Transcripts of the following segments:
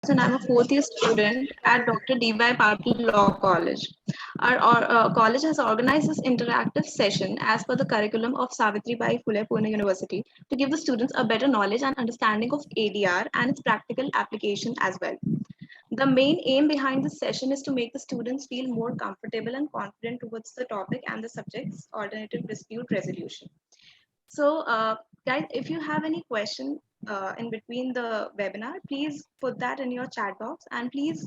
And I'm a fourth year student at Dr. D.Y. Patil Law College. Our college has organized this interactive session as per the curriculum of Savitribai Phule Pune University to give the students a better knowledge and understanding of ADR and its practical application as well. The main aim behind this session is to make the students feel more comfortable and confident towards the topic and the subject's alternative dispute resolution. So, guys, if you have any question in between the webinar, please put that in your chat box and please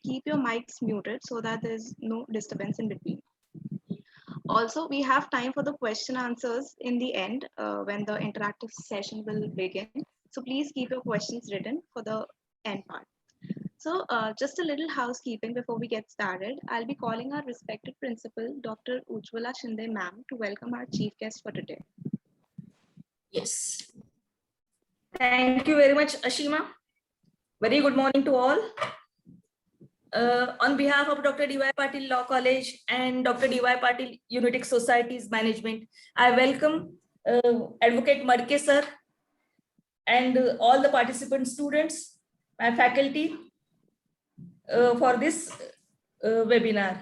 keep your mics muted so that there's no disturbance in between. Also, we have time for the question answers in the end when the interactive session will begin. So please keep your questions written for the end part. So, just a little housekeeping before we get started. I'll be calling our respected principal, Dr. Ujjwala Shinde ma'am, to welcome our chief guest for today. Yes. Thank you very much, Ashima. Very good morning to all. On behalf of Dr. D.Y. Patil Law College and Dr. D.Y. Patil Unitix Society's management, I welcome Advocate Madke sir and all the participant students, my faculty for this webinar.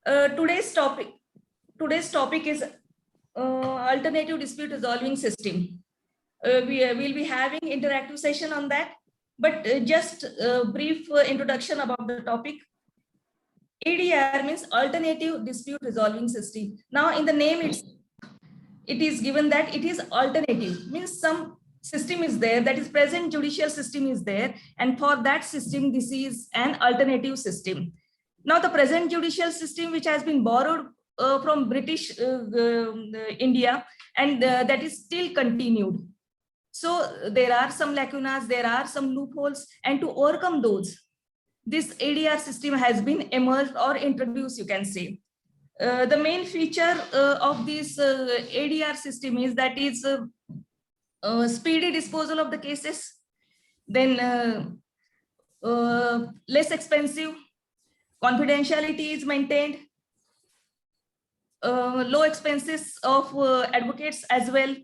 Today's topic is alternative dispute resolving system. We will be having interactive session on that, but just a brief introduction about the topic. ADR means alternative dispute resolving system. Now in the name it is given that it is alternative, means some system is there, that is present judicial system is there, and for that system this is an alternative system. Now the present judicial system, which has been borrowed from British India, and that is still continued. So there are some lacunas, there are some loopholes, and to overcome those, this ADR system has been emerged or introduced, you can say. The main feature of this ADR system is that it's speedy disposal of the cases, then less expensive, confidentiality is maintained, low expenses of advocates as well.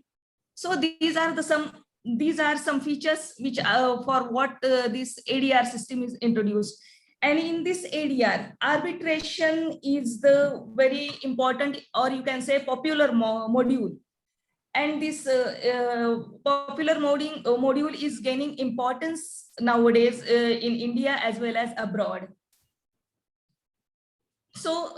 So these are some features which for what this ADR system is introduced. And in this ADR, arbitration is the very important, or you can say popular module. And this popular module is gaining importance nowadays in India as well as abroad. So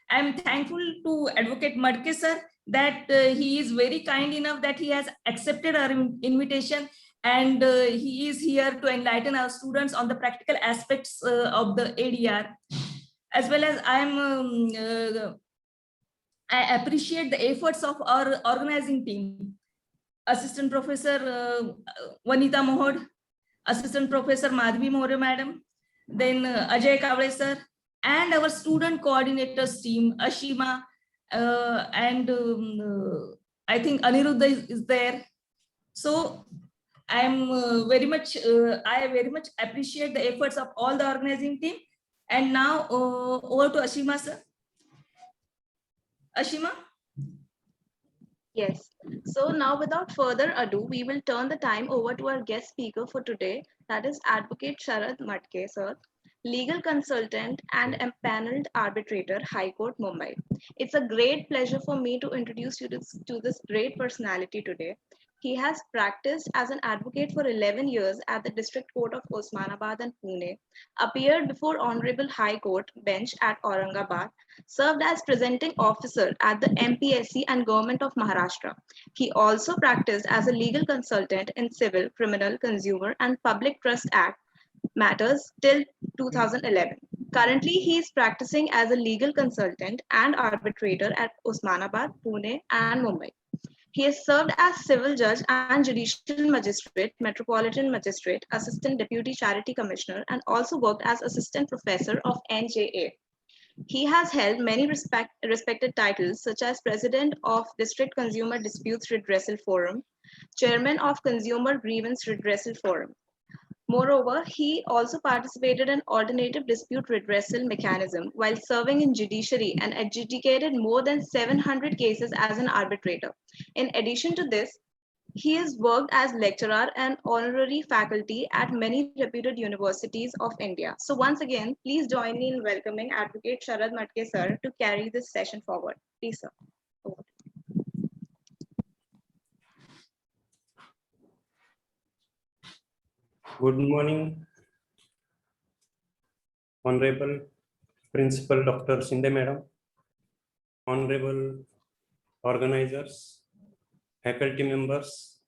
I'm thankful to Advocate Madke sir that he is very kind enough that he has accepted our invitation, and he is here to enlighten our students on the practical aspects of the ADR. As well as I appreciate the efforts of our organizing team, Assistant Professor Vanita Mohod, Assistant Professor Madhvi More Madam, then Ajay Kavle sir, and our student coordinators team, Ashima, and I think Aniruddha is there. So I very much appreciate the efforts of all the organizing team. And now over to Ashima sir. Ashima? Yes. So now without further ado, we will turn the time over to our guest speaker for today, that is Advocate Sharad Madke, sir, legal consultant and empaneled arbitrator, High Court, Mumbai. It's a great pleasure for me to introduce you to this great personality today. He has practiced as an advocate for 11 years at the District Court of Osmanabad and Pune, appeared before Honorable High Court bench at Aurangabad, served as presenting officer at the MPSC and Government of Maharashtra. He also practiced as a legal consultant in civil, criminal, consumer, and public trust act matters till 2011. Currently, he is practicing as a legal consultant and arbitrator at Osmanabad, Pune, and Mumbai. He has served as civil judge and judicial magistrate, metropolitan magistrate, assistant deputy charity commissioner, and also worked as assistant professor of NJA. He has held many respected titles such as President of District Consumer Disputes Redressal Forum, Chairman of Consumer Grievance Redressal Forum. Moreover, he also participated in alternative dispute redressal mechanism while serving in judiciary and adjudicated more than 700 cases as an arbitrator. In addition to this, He has worked as lecturer and honorary faculty at many reputed universities of India. So once again, please join me in welcoming Advocate Sharad Matke sir to carry this session forward. Please, sir. Over. Good morning, Honorable Principal Dr. Shinde Madam, Honorable organizers, faculty members,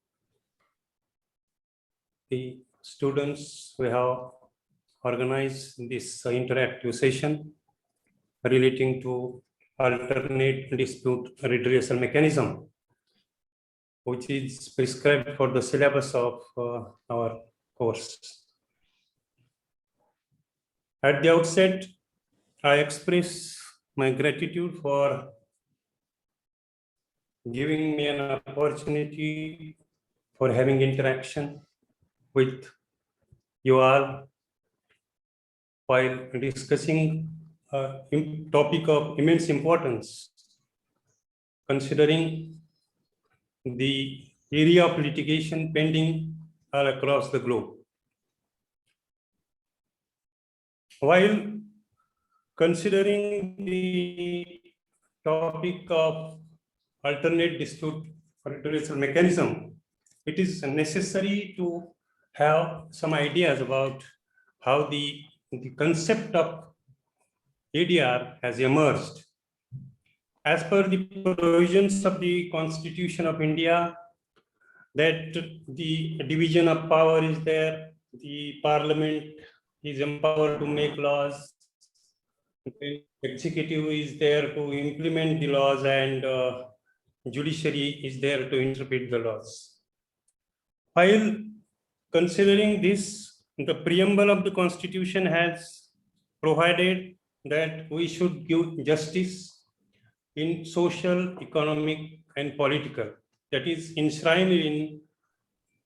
the students who have organized this interactive session relating to alternate dispute redressal mechanism, which is prescribed for the syllabus of our course. At the outset, I express my gratitude for giving me an opportunity for having interaction with you all while discussing a topic of immense importance, considering the area of litigation pending all across the globe. While considering the topic of alternate dispute redressal mechanism, it is necessary to have some ideas about how the concept of ADR has emerged. As per the provisions of the Constitution of India, that the division of power is there, the Parliament is empowered to make laws, the executive is there to implement the laws, and judiciary is there to interpret the laws. While considering this, the preamble of the Constitution has provided that we should give justice in social, economic, and political. That is enshrined in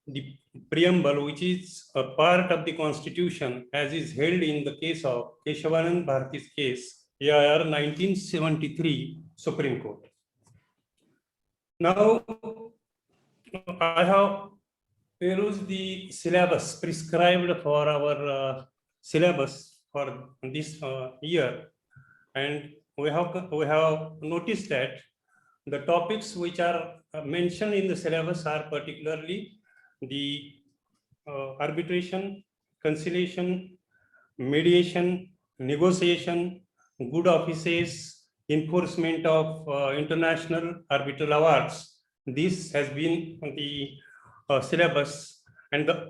the preamble, which is a part of the Constitution, as is held in the case of Keshavanand Bharati's case, AIR 1973 Supreme Court. Now, I have perused the syllabus prescribed for our syllabus for this year, and we have noticed that the topics which are mentioned in the syllabus are particularly the arbitration, conciliation, mediation, negotiation, good offices, enforcement of international arbitral awards. This has been the syllabus, and the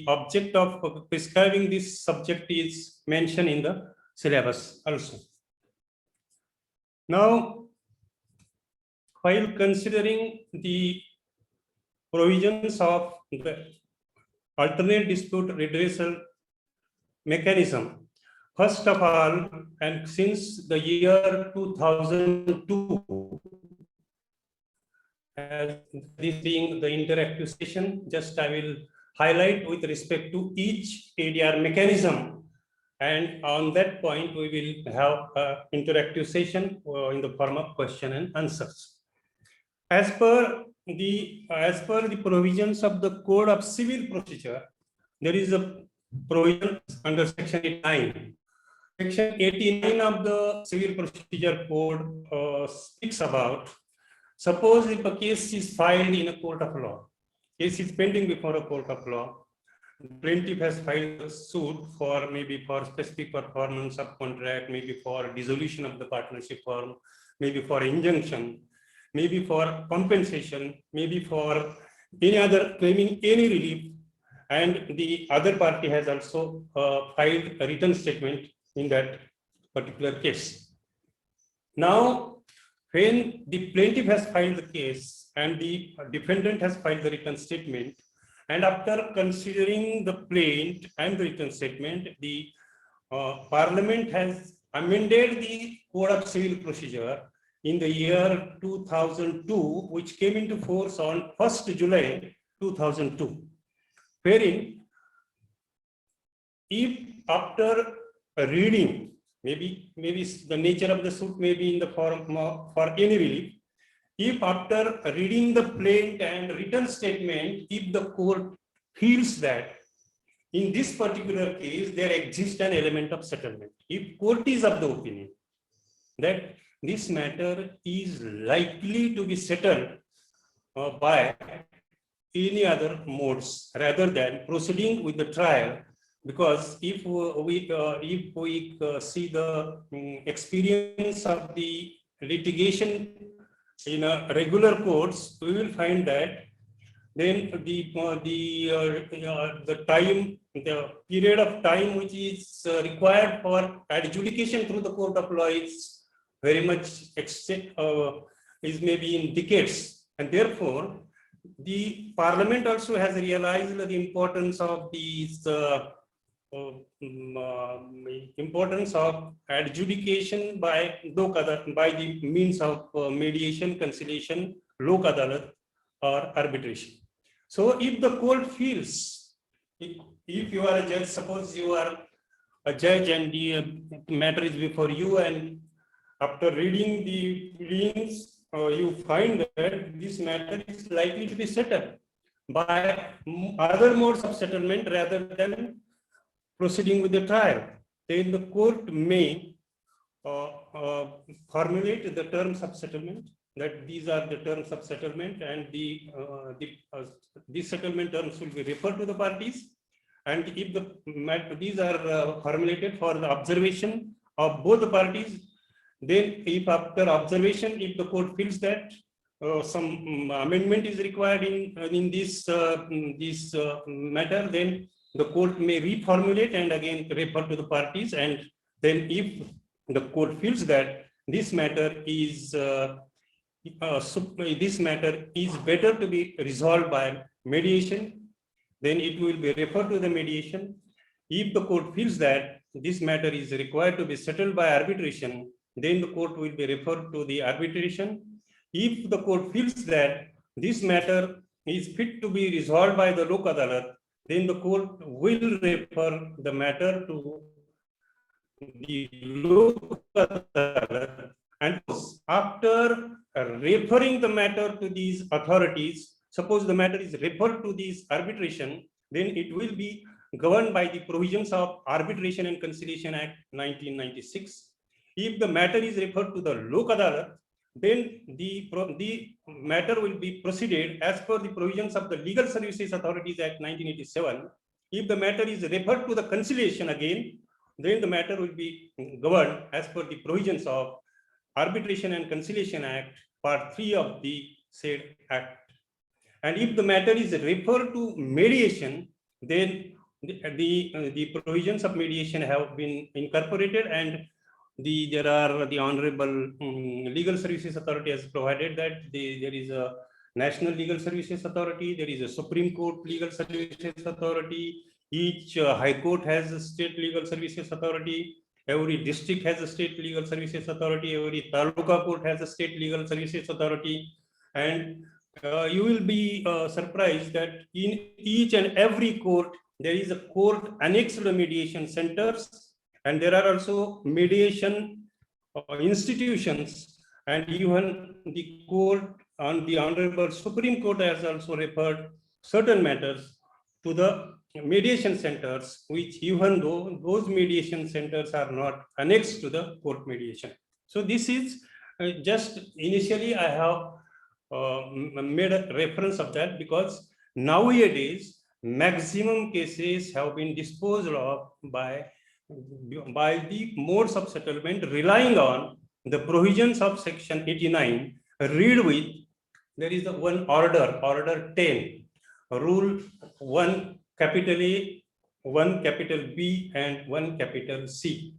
object of prescribing this subject is mentioned in the syllabus also. Now, while considering the provisions of the alternate dispute redressal mechanism, first of all, and since the year 2002, as this being the interactive session, just I will highlight with respect to each ADR mechanism, and on that point we will have an interactive session in the form of question and answers. As per the provisions of the Code of Civil Procedure, there is a provision under Section 89. Section 89 of the Civil Procedure Code speaks about, suppose if a case is filed in a court of law, case is pending before a court of law, the plaintiff has filed a suit for maybe for specific performance of contract, maybe for dissolution of the partnership firm, maybe for injunction, maybe for compensation, maybe for any other claiming any relief, and the other party has also filed a written statement in that particular case. Now, when the plaintiff has filed the case and the defendant has filed the written statement, and after considering the plaint and the written statement, the Parliament has amended the Code of Civil Procedure in the year 2002, which came into force on 1st July 2002, wherein if after reading, maybe the nature of the suit may be in the form of, for any relief, if after reading the plaint and written statement, if the court feels that in this particular case, there exists an element of settlement, if court is of the opinion that this matter is likely to be settled by any other modes rather than proceeding with the trial, because if we see the experience of the litigation in a regular courts, we will find that then the period of time which is required for adjudication through the court of law is very much is maybe in decades, and therefore the parliament also has realized the importance of these importance of adjudication by the means of mediation, conciliation, lok adalat or arbitration. So if the court feels, if you are a judge, suppose you are a judge and the matter is before you, and after reading the pleadings, you find that this matter is likely to be settled by other modes of settlement rather than proceeding with the trial, then the court may formulate the terms of settlement, that these are the terms of settlement, and these settlement terms will be referred to the parties. And if these are formulated for the observation of both the parties, then if after observation, if the court feels that some amendment is required in this matter, then the court may reformulate and again refer to the parties. And then if the court feels that this matter is better to be resolved by mediation, then it will be referred to the mediation. If the court feels that this matter is required to be settled by arbitration, then the court will be referred to the arbitration. If the court feels that this matter is fit to be resolved by the lok adalat, then the court will refer the matter to the lok adalat. And after referring the matter to these authorities, suppose the matter is referred to this arbitration, then it will be governed by the provisions of Arbitration and Conciliation Act 1996. If the matter is referred to the lok adalat, then the matter will be proceeded as per the provisions of the Legal Services Authorities Act 1987. If the matter is referred to the conciliation again, then the matter will be governed as per the provisions of Arbitration and Conciliation Act, Part 3 of the said Act. And if the matter is referred to mediation, then the provisions of mediation have been incorporated, and there are the Honorable Legal Services Authority has provided that there is a National Legal Services Authority, there is a Supreme Court Legal Services Authority, each High Court has a State Legal Services Authority, every district has a State Legal Services Authority, every Taluka Court has a State Legal Services Authority. And you will be surprised that in each and every court, there is a court annexed to the mediation centers, and there are also mediation institutions, and even the court on the Honorable Supreme Court has also referred certain matters to the mediation centers, which even though those mediation centers are not annexed to the court mediation. So this is just initially I have made a reference of that, because nowadays maximum cases have been disposed of by the modes of settlement relying on the provisions of Section 89, read with, there is the one order 10, rule 1 capital A, 1 capital B, and 1 capital C.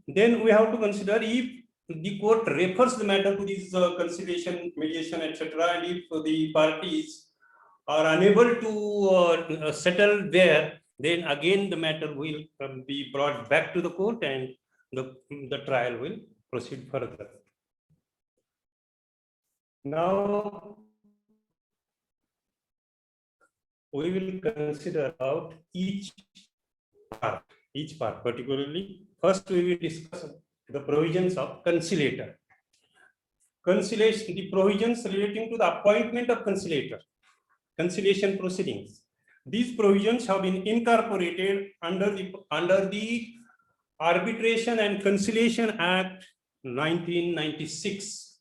Then we have to consider if the court refers the matter to this conciliation, mediation, etc., and if the parties are unable to settle there, then again the matter will be brought back to the court, and the trial will proceed further. Now we will consider about each part, particularly. First, we will discuss the provisions of conciliator. conciliation, the provisions relating to the appointment of conciliator, conciliation proceedings. These provisions have been incorporated under the Arbitration and Conciliation Act 1996.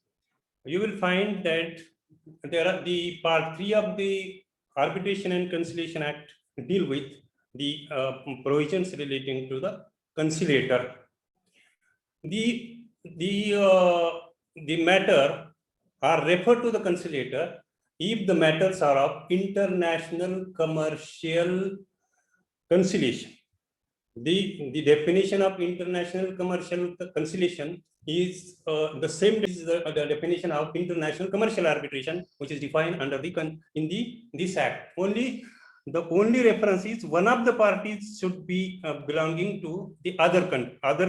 You will find that there are the part 3 of the Arbitration and Conciliation Act deal with the provisions relating to the conciliator. The matter are referred to the conciliator if the matters are of international commercial conciliation. The definition of international commercial conciliation is the same as the definition of international commercial arbitration, which is defined under this act. The only reference is one of the parties should be belonging to the other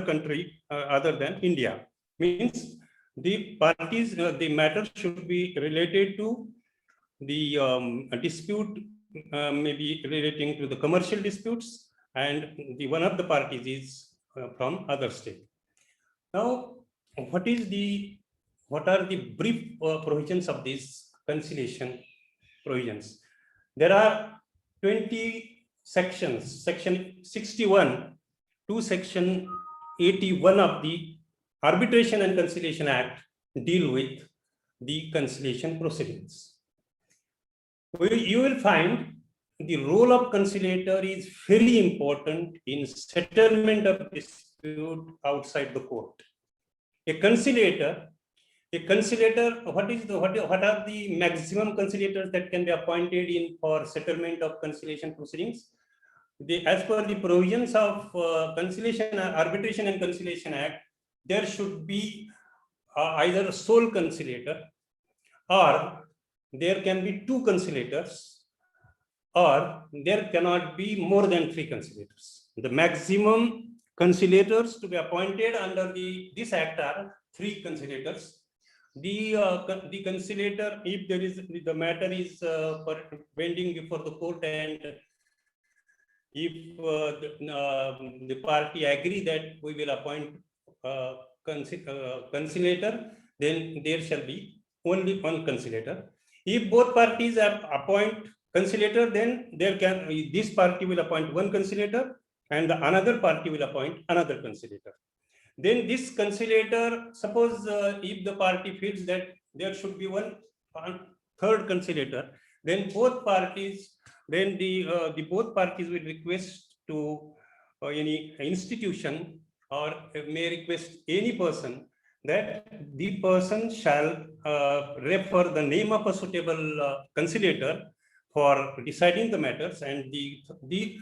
country other than India. Means the parties, the matter should be related to the dispute, maybe relating to the commercial disputes, and the one of the parties is from other state. Now, what are the brief provisions of these conciliation provisions? There are 20 sections, section 61 to section 81 of the Arbitration and Conciliation Act deal with the conciliation proceedings. You will find the role of conciliator is very important in settlement of dispute outside the court. A conciliator, what are the maximum conciliators that can be appointed in for settlement of conciliation proceedings? As per the provisions of Arbitration and Conciliation Act, there should be either a sole conciliator, or there can be 2 conciliators, or there cannot be more than 3 conciliators. The maximum conciliators to be appointed under this act are 3 conciliators. The conciliator, if there is the matter is pending before the court, and if the party agree that we will appoint conciliator, then there shall be only 1 conciliator. If both parties appoint conciliator, then this party will appoint 1 conciliator, and the another party will appoint another conciliator. Then this conciliator, suppose if the party feels that there should be 1 third conciliator, then both parties will request to any institution, or may request any person that the person shall refer the name of a suitable conciliator for deciding the matters, and the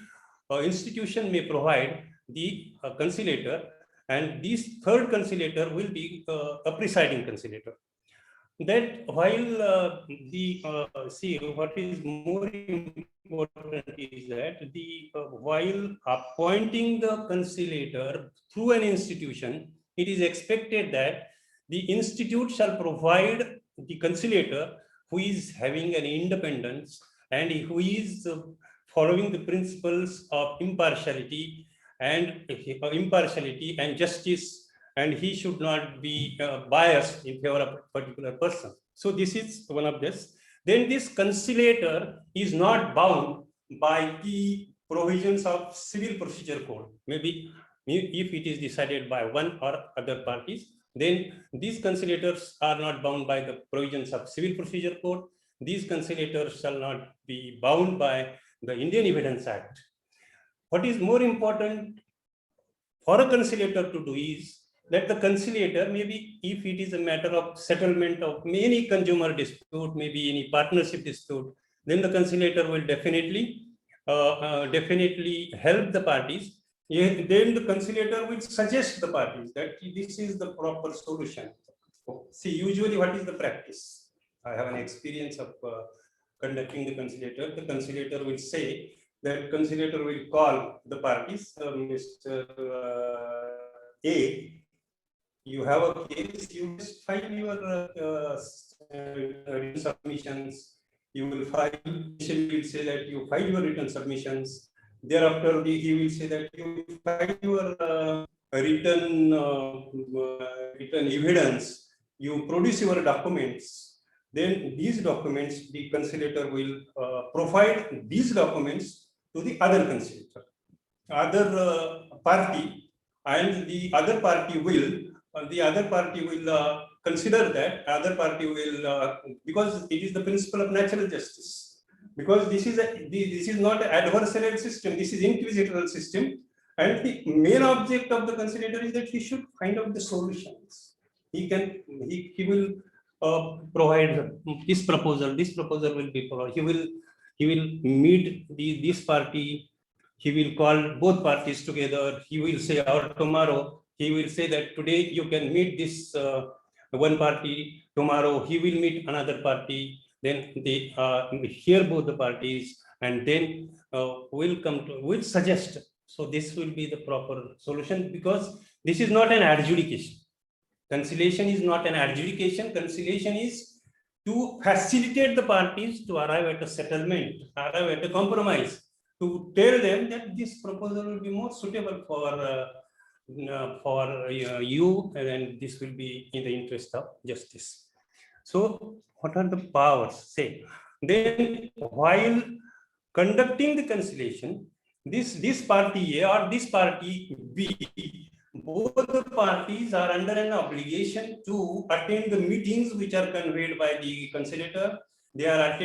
institution may provide the conciliator, and this third conciliator will be a presiding conciliator. That while see, what is more important is that while appointing the conciliator through an institution, it is expected that the institute shall provide the conciliator who is having an independence and who is following the principles of impartiality and justice, and he should not be biased in favor of a particular person. So this is one of this. Then this conciliator is not bound by the provisions of Civil Procedure Code. Maybe if it is decided by one or other parties, then these conciliators are not bound by the provisions of Civil Procedure Code. These conciliators shall not be bound by the Indian Evidence Act. What is more important for a conciliator to do is that the conciliator, maybe if it is a matter of settlement of any consumer dispute, maybe any partnership dispute, then the conciliator will definitely help the parties. Then the conciliator will suggest the parties that this is the proper solution. See, usually what is the practice? I have an experience of conducting the conciliator. The conciliator will say that conciliator will call the parties, Mr. A, you have a case, you just file your written submissions. You will file, he will say that you file your written submissions. Thereafter, he will say that you file your written evidence. you produce your documents, then these documents, the conciliator will provide these documents to the other conciliator, other party, and the other party will consider that, other party will, because it is the principle of natural justice. Because this is not an adversarial system, this is inquisitorial system, and the main object of the conciliator is that he should find out the solutions. He will provide this proposal will be provided. He will meet this party. He will call both parties together. He will say, or tomorrow, he will say that today you can meet this one party. Tomorrow he will meet another party. Then they hear both the parties, and then will suggest. So this will be the proper solution, because this is not an adjudication. Conciliation is not an adjudication. Conciliation is to facilitate the parties to arrive at a settlement, arrive at a compromise, to tell them that this proposal will be more suitable for you, and this will be in the interest of justice. So what are the powers? Say, then while conducting the conciliation, this party A or this party B, both the parties are under an obligation to attend the meetings which are conveyed by the conciliator. They are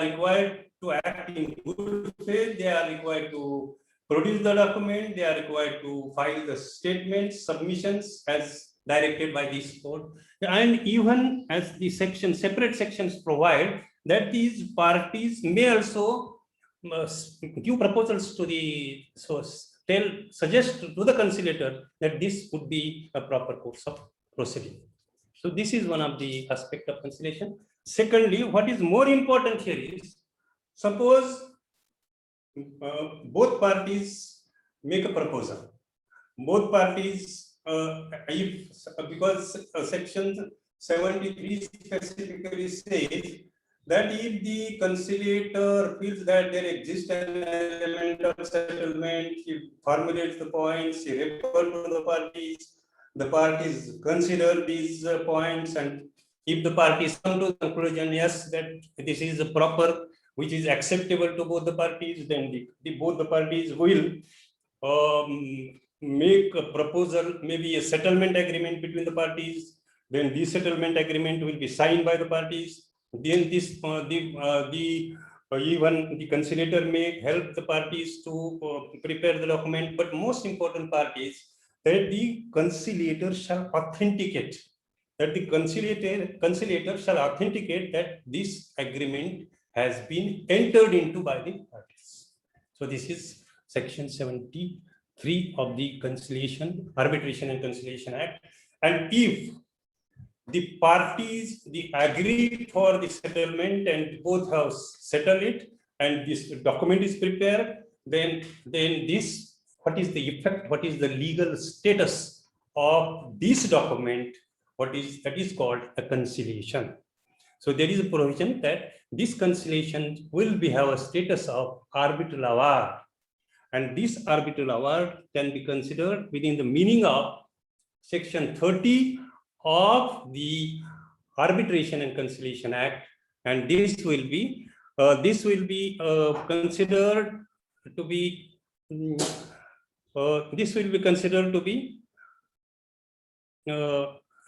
required to act in good faith. They are required to produce the document. They are required to file the statements, submissions as directed by this code. And even as the separate sections provide that these parties may also give proposals to the source. Suggest to the conciliator that this would be a proper course of proceeding. So this is one of the aspects of conciliation. Secondly, what is more important here is, suppose both parties make a proposal. Both parties, because section 73 specifically says that if the conciliator feels that there exists an element of settlement, he formulates the points, he refers to the parties consider these points, and if the parties come to the conclusion, yes, that this is a proper, which is acceptable to both the parties, then both the parties will make a proposal, maybe a settlement agreement between the parties. Then the settlement agreement will be signed by the parties. Then this even the conciliator may help the parties to prepare the document. But most important part is that the conciliator shall authenticate, that the conciliator shall authenticate that this agreement has been entered into by the parties. So this is section 73 of the Arbitration and Conciliation Act. And if the parties agree for the settlement and both have settled it, and this document is prepared, then this, what is the effect, what is the legal status of this document, that is called a conciliation. So there is a provision that this conciliation will have a status of arbitral award, and this arbitral award can be considered within the meaning of section 30 of the Arbitration and Conciliation Act, and this will be considered to be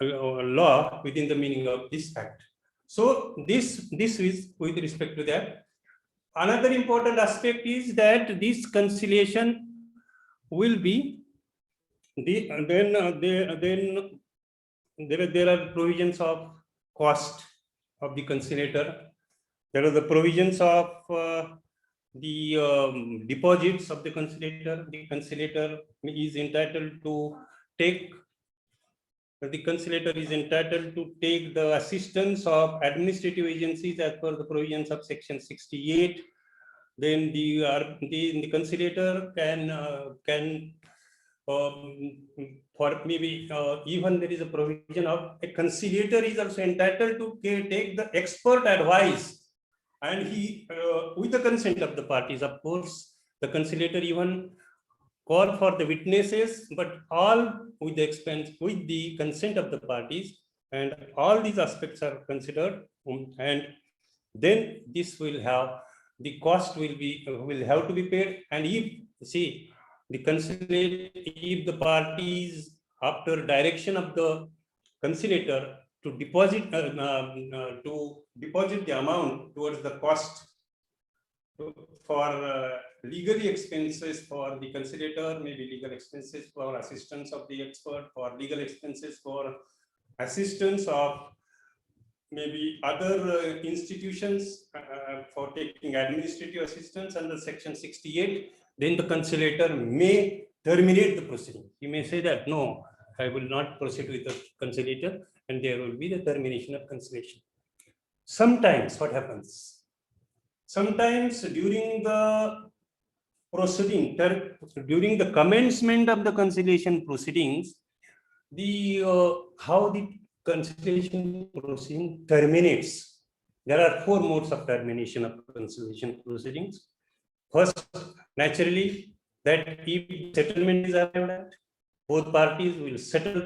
law within the meaning of this act. So this is with respect to that. Another important aspect is that this conciliation will be there are provisions of cost of the conciliator. There are the provisions of the deposits of the conciliator. The conciliator is entitled to take. The conciliator is entitled to take the assistance of administrative agencies as per the provisions of section 68. Then the conciliator can for maybe even there is a provision of a conciliator is also entitled to take the expert advice, and he with the consent of the parties. Of course, the conciliator even call for the witnesses, but all with the consent of the parties, and all these aspects are considered, and then this will have the cost will have to be paid. And if see the conciliate, if the parties after direction of the conciliator to deposit the amount towards the cost for legally expenses for the conciliator, maybe legal expenses for assistance of the expert, for legal expenses for assistance of maybe other institutions for taking administrative assistance under section 68, then the conciliator may terminate the proceeding. He may say that, no, I will not proceed with the conciliator, and there will be the termination of conciliation. Sometimes what happens? Sometimes during the proceeding, during the commencement of the conciliation proceedings, the how the conciliation proceeding terminates. There are 4 modes of termination of conciliation proceedings. First, naturally, that if settlement is arrived at, both parties will settle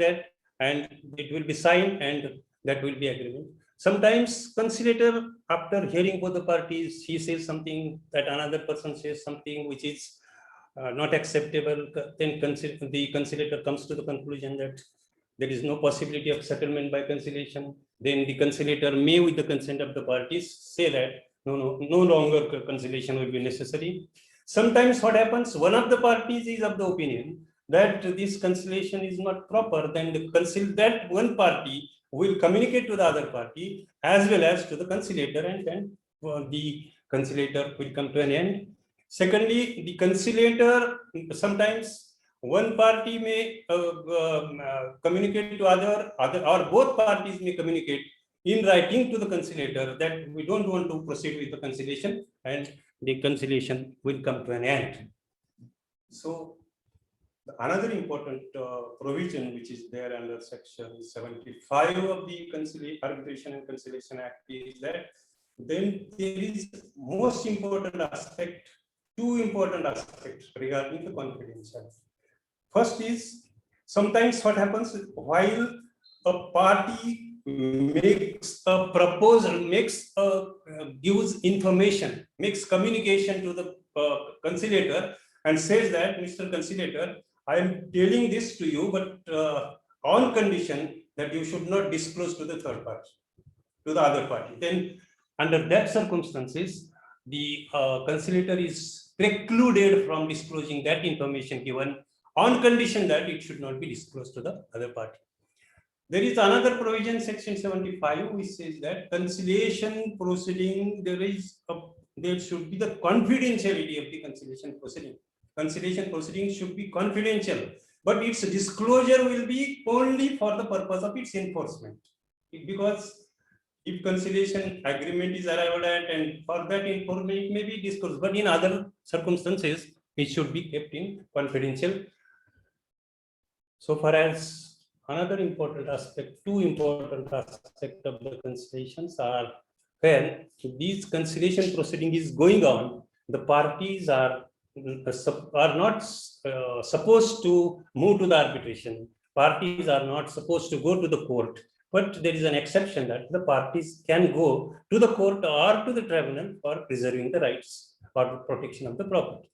that, and it will be signed, and that will be agreement. Sometimes conciliator, after hearing both the parties, he says something, that another person says something which is not acceptable. Then the conciliator comes to the conclusion that there is no possibility of settlement by conciliation. Then the conciliator may, with the consent of the parties, say that no longer conciliation will be necessary. Sometimes what happens, one of the parties is of the opinion that this conciliation is not proper, then that one party will communicate to the other party as well as to the conciliator, and then the conciliator will come to an end. Secondly, the conciliator, sometimes one party may communicate to other, or both parties may communicate in writing to the conciliator that we don't want to proceed with the conciliation, and the conciliation will come to an end. So another important provision which is there under section 75 of the Arbitration and Conciliation Act is that then there is most important aspect, 2 important aspects regarding the confidentiality. First is, sometimes what happens while a party makes a proposal, gives information, makes communication to the conciliator and says that, Mr. Conciliator, I am telling this to you, but on condition that you should not disclose to the third party, to the other party. Then under that circumstances, the conciliator is precluded from disclosing that information given on condition that it should not be disclosed to the other party. There is another provision, section 75, which says that conciliation proceeding, there should be the confidentiality of the conciliation proceeding. Conciliation proceeding should be confidential, but its disclosure will be only for the purpose of its enforcement. Because if conciliation agreement is arrived at, and for that information it may be disclosed, but in other circumstances it should be kept in confidential. So far as another important aspect, 2 important aspects of the conciliations are when these conciliation proceeding is going on, the parties are not supposed to move to the arbitration. Parties are not supposed to go to the court, but there is an exception that the parties can go to the court or to the tribunal for preserving the rights or protection of the property.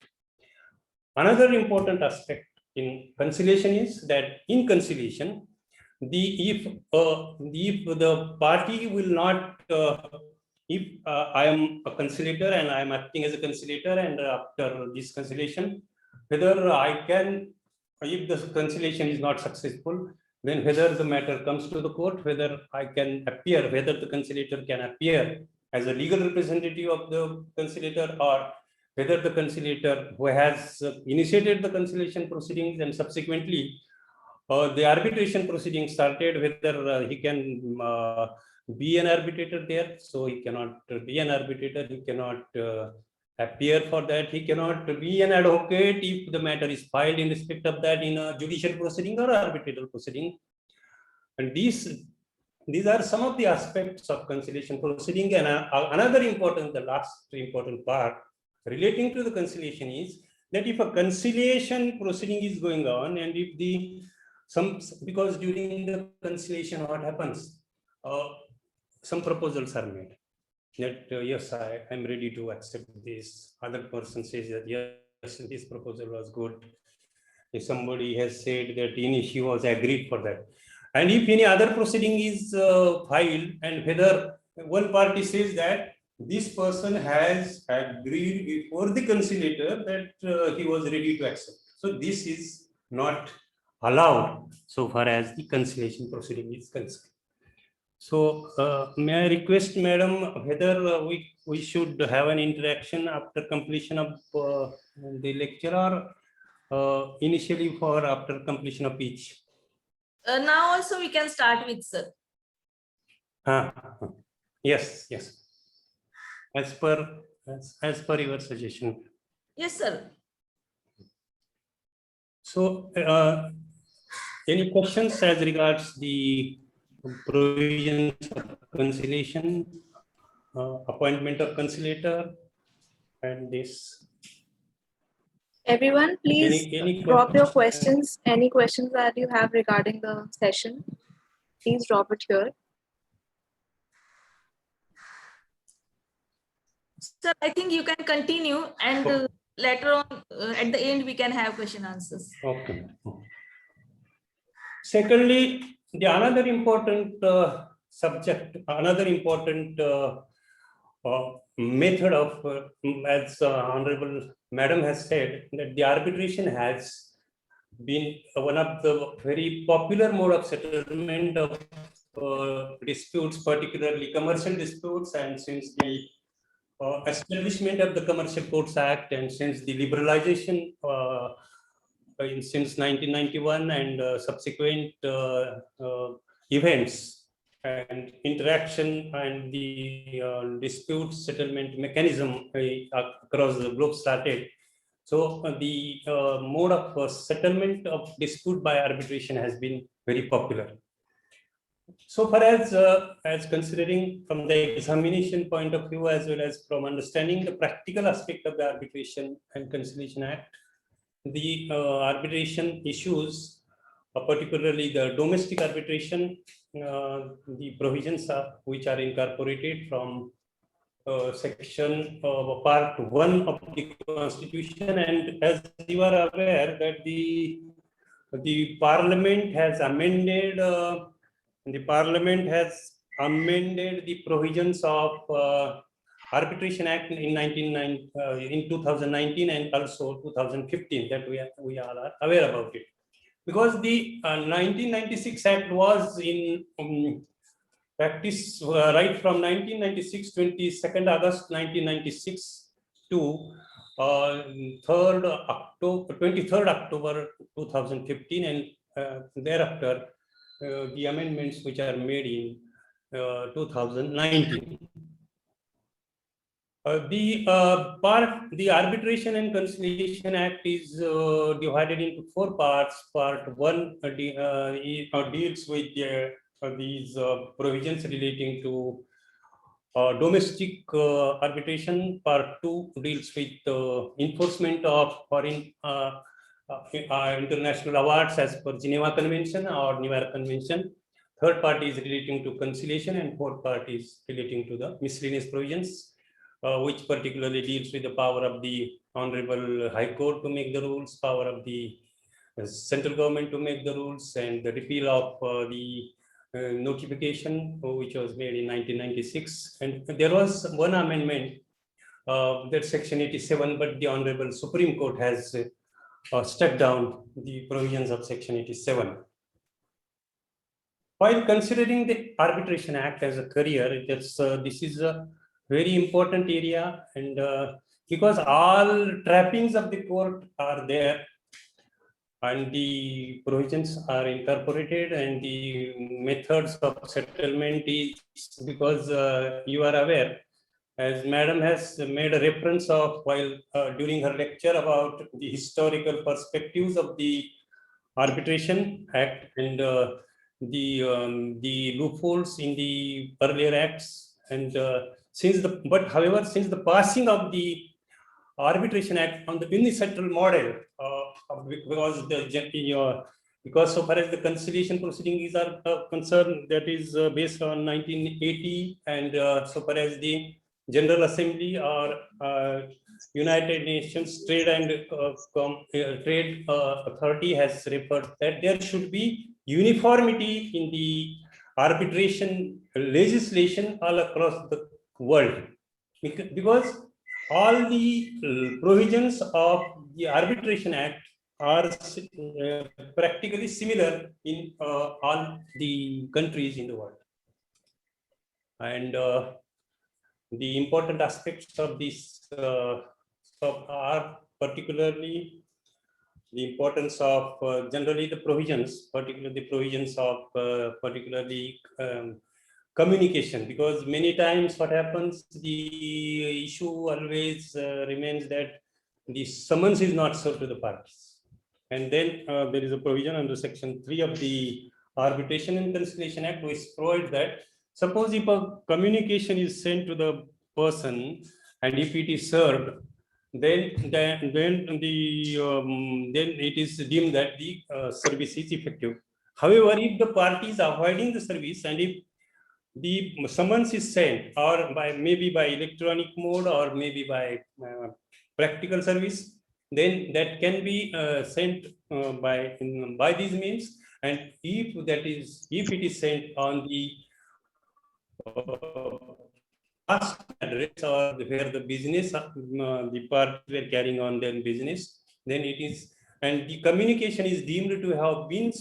Another important aspect in conciliation is that in conciliation, if the party will not, if I am a conciliator and I am acting as a conciliator, and after this conciliation, whether I can, if the conciliation is not successful, then whether the matter comes to the court, whether I can appear, whether the conciliator can appear as a legal representative of the conciliator, or whether the conciliator who has initiated the conciliation proceedings and subsequently the arbitration proceedings started, whether he can be an arbitrator there. So he cannot be an arbitrator, he cannot appear for that, he cannot be an advocate if the matter is filed in respect of that in a judicial proceeding or arbitral proceeding. And these are some of the aspects of conciliation proceeding. And another important, the last important part relating to the conciliation is that if a conciliation proceeding is going on, and if the because during the conciliation, what happens? Some proposals are made that yes, I am ready to accept this. Other person says that yes, this proposal was good. If somebody has said that he was agreed for that, and if any other proceeding is filed, and whether one party says that this person has agreed before the conciliator that he was ready to accept, so this is not allowed so far as the conciliation proceeding is concerned. So may I request, Madam, whether we should have an interaction after completion of the lecture, or initially for after completion of each? Now also we can start with sir. Yes, yes. As per your suggestion. Yes, sir. So any questions as regards the provisions of conciliation, appointment of conciliator, and this? Everyone, please Any drop your questions? questions. Any questions that you have regarding the session, please drop it here. Sir, I think you can continue, and later on at the end we can have question answers. Okay. Secondly, the another important subject, another important method of, as Honorable Madam has said, that the arbitration has been one of the very popular mode of settlement of disputes, particularly commercial disputes, and since the establishment of the Commercial Courts Act and since the liberalization since 1991 and subsequent events and interaction and the dispute settlement mechanism across the globe started. So the mode of settlement of dispute by arbitration has been very popular. So far as considering from the examination point of view, as well as from understanding the practical aspect of the Arbitration and Conciliation Act, the arbitration issues, particularly the domestic arbitration, the provisions which are incorporated from section part 1 of the Constitution, and as you are aware that the Parliament has amended. The Parliament has amended the provisions of Arbitration Act in 2019 and also 2015 that we all are aware about it, because the 1996 Act was in practice right from 1996, 22nd August 1996 to 23rd October 2015, and thereafter the amendments which are made in 2019. The Arbitration and Conciliation Act is divided into 4 parts. Part 1 deals with these provisions relating to domestic arbitration. Part 2 deals with enforcement of foreign international awards as per Geneva Convention or New York Convention. Third part is relating to conciliation, and fourth part is relating to the miscellaneous provisions, which particularly deals with the power of the Honorable High Court to make the rules, power of the central government to make the rules, and the repeal of the notification which was made in 1996. And there was one amendment, that Section 87, but the Honorable Supreme Court has struck down the provisions of Section 87. While considering the Arbitration Act as a career, this is a very important area, and because all trappings of the court are there, and the provisions are incorporated, and the methods of settlement is, because you are aware, as Madam has made a reference of while during her lecture about the historical perspectives of the Arbitration Act and the loopholes in the earlier acts, and however, since the passing of the Arbitration Act on the unilateral model, because because so far as the conciliation proceedings are concerned, that is based on 1980, and so far as the General Assembly or United Nations Trade and Trade Authority has referred that there should be uniformity in the arbitration legislation all across the world, because all the provisions of the Arbitration Act are practically similar in all the countries in the world. And the important aspects of this are particularly the importance of generally the provisions, particularly the provisions of particularly communication, because many times what happens, the issue always remains that the summons is not served to the parties. And then there is a provision under Section 3 of the Arbitration and Conciliation Act, which provides that suppose if a communication is sent to the person and if it is served, then it is deemed that the service is effective. However, if the party is avoiding the service and if the summons is sent or by maybe by electronic mode or maybe by practical service, then that can be sent by these means. And if it is sent on the past address or where the business the parties were carrying on their business, then it is, and the communication is deemed to have been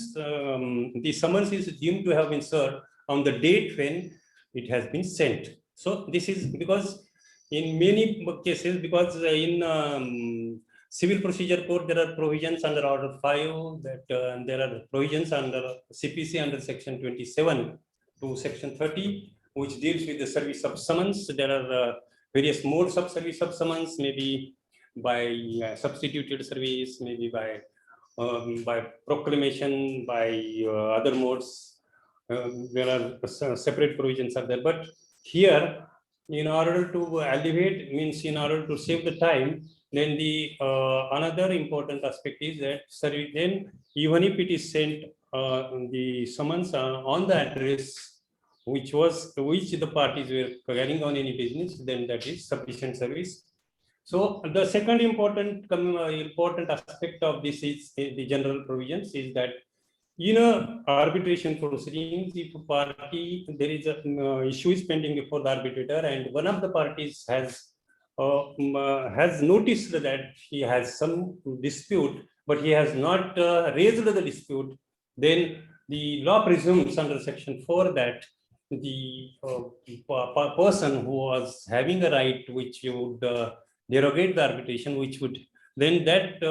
the summons is deemed to have been served on the date when it has been sent. So this is because in many cases, because in Civil Procedure Code, there are provisions under Order 5 that there are provisions under CPC under Section 27 to Section 30, which deals with the service of summons. There are various modes of service of summons, maybe by substituted service, maybe by proclamation, by other modes. There are separate provisions are there, but here, in order to alleviate, means in order to save the time, then the another important aspect is that then even if it is sent the summons on the address which the parties were carrying on any business, then that is sufficient service. So the second important aspect of this is the general provisions is that in a arbitration proceedings, if a party, there is a issue is pending before the arbitrator and one of the parties has noticed that he has some dispute, but he has not raised the dispute, then the law presumes under Section 4 that the person who was having a right which would derogate the arbitration, which would then that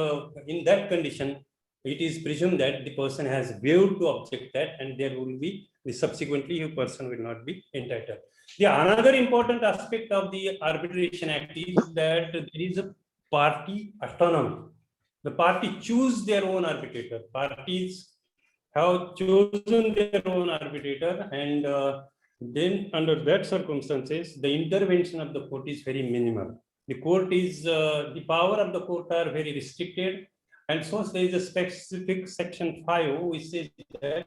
in that condition, it is presumed that the person has waived to object that, and there will be subsequently a person will not be entitled. The another important aspect of the Arbitration Act is that there is a party autonomy. The party choose their own arbitrator. Parties have chosen their own arbitrator, and then under that circumstances, the intervention of the court is very minimal. The court is the power of the court are very restricted, and so there is a specific Section 5 which says that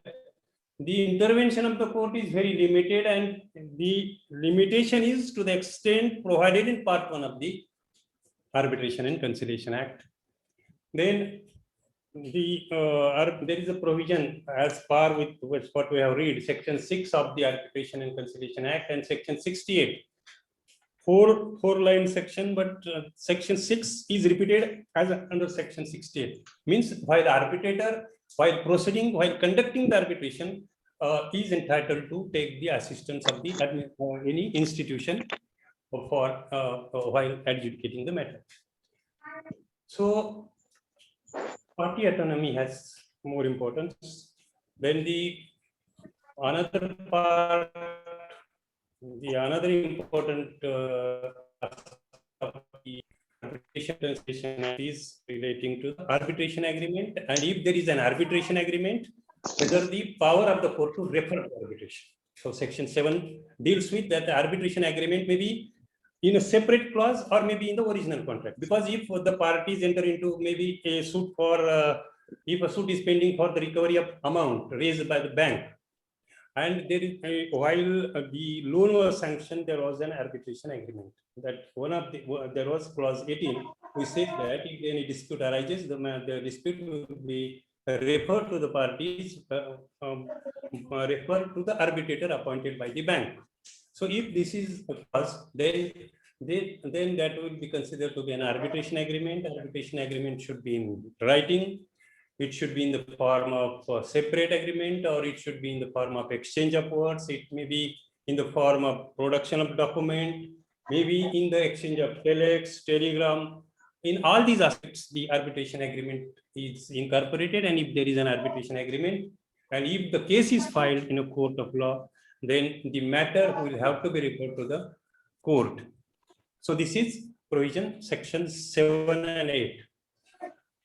the intervention of the court is very limited, and the limitation is to the extent provided in Part 1 of the Arbitration and Conciliation Act. Then there is a provision as par with what we have read, Section 6 of the Arbitration and Conciliation Act and Section 68. Four-line section, but Section 6 is repeated as under Section 68. Means while the arbitrator, while conducting the arbitration, is entitled to take the assistance of the any institution for while adjudicating the matter. So party autonomy has more importance. Then the another part, the another important arbitration is relating to the arbitration agreement, and if there is an arbitration agreement, whether the power of the court to refer to arbitration. So Section 7 deals with that the arbitration agreement may be in a separate clause or maybe in the original contract, because if the parties enter into maybe a suit for if a suit is pending for the recovery of amount raised by the bank, and there is while the loan was sanctioned, there was an arbitration agreement. That one of the there was clause 18. We said that if any dispute arises, the dispute will be referred to the parties, referred to the arbitrator appointed by the bank. So if this is a clause, then that will be considered to be an arbitration agreement. Arbitration agreement should be in writing. It should be in the form of a separate agreement, or it should be in the form of exchange of words. It may be in the form of production of document, maybe in the exchange of telex, telegram. In all these aspects, the arbitration agreement is incorporated. And if there is an arbitration agreement, and if the case is filed in a court of law, then the matter will have to be referred to the court. So this is provision sections 7 and 8.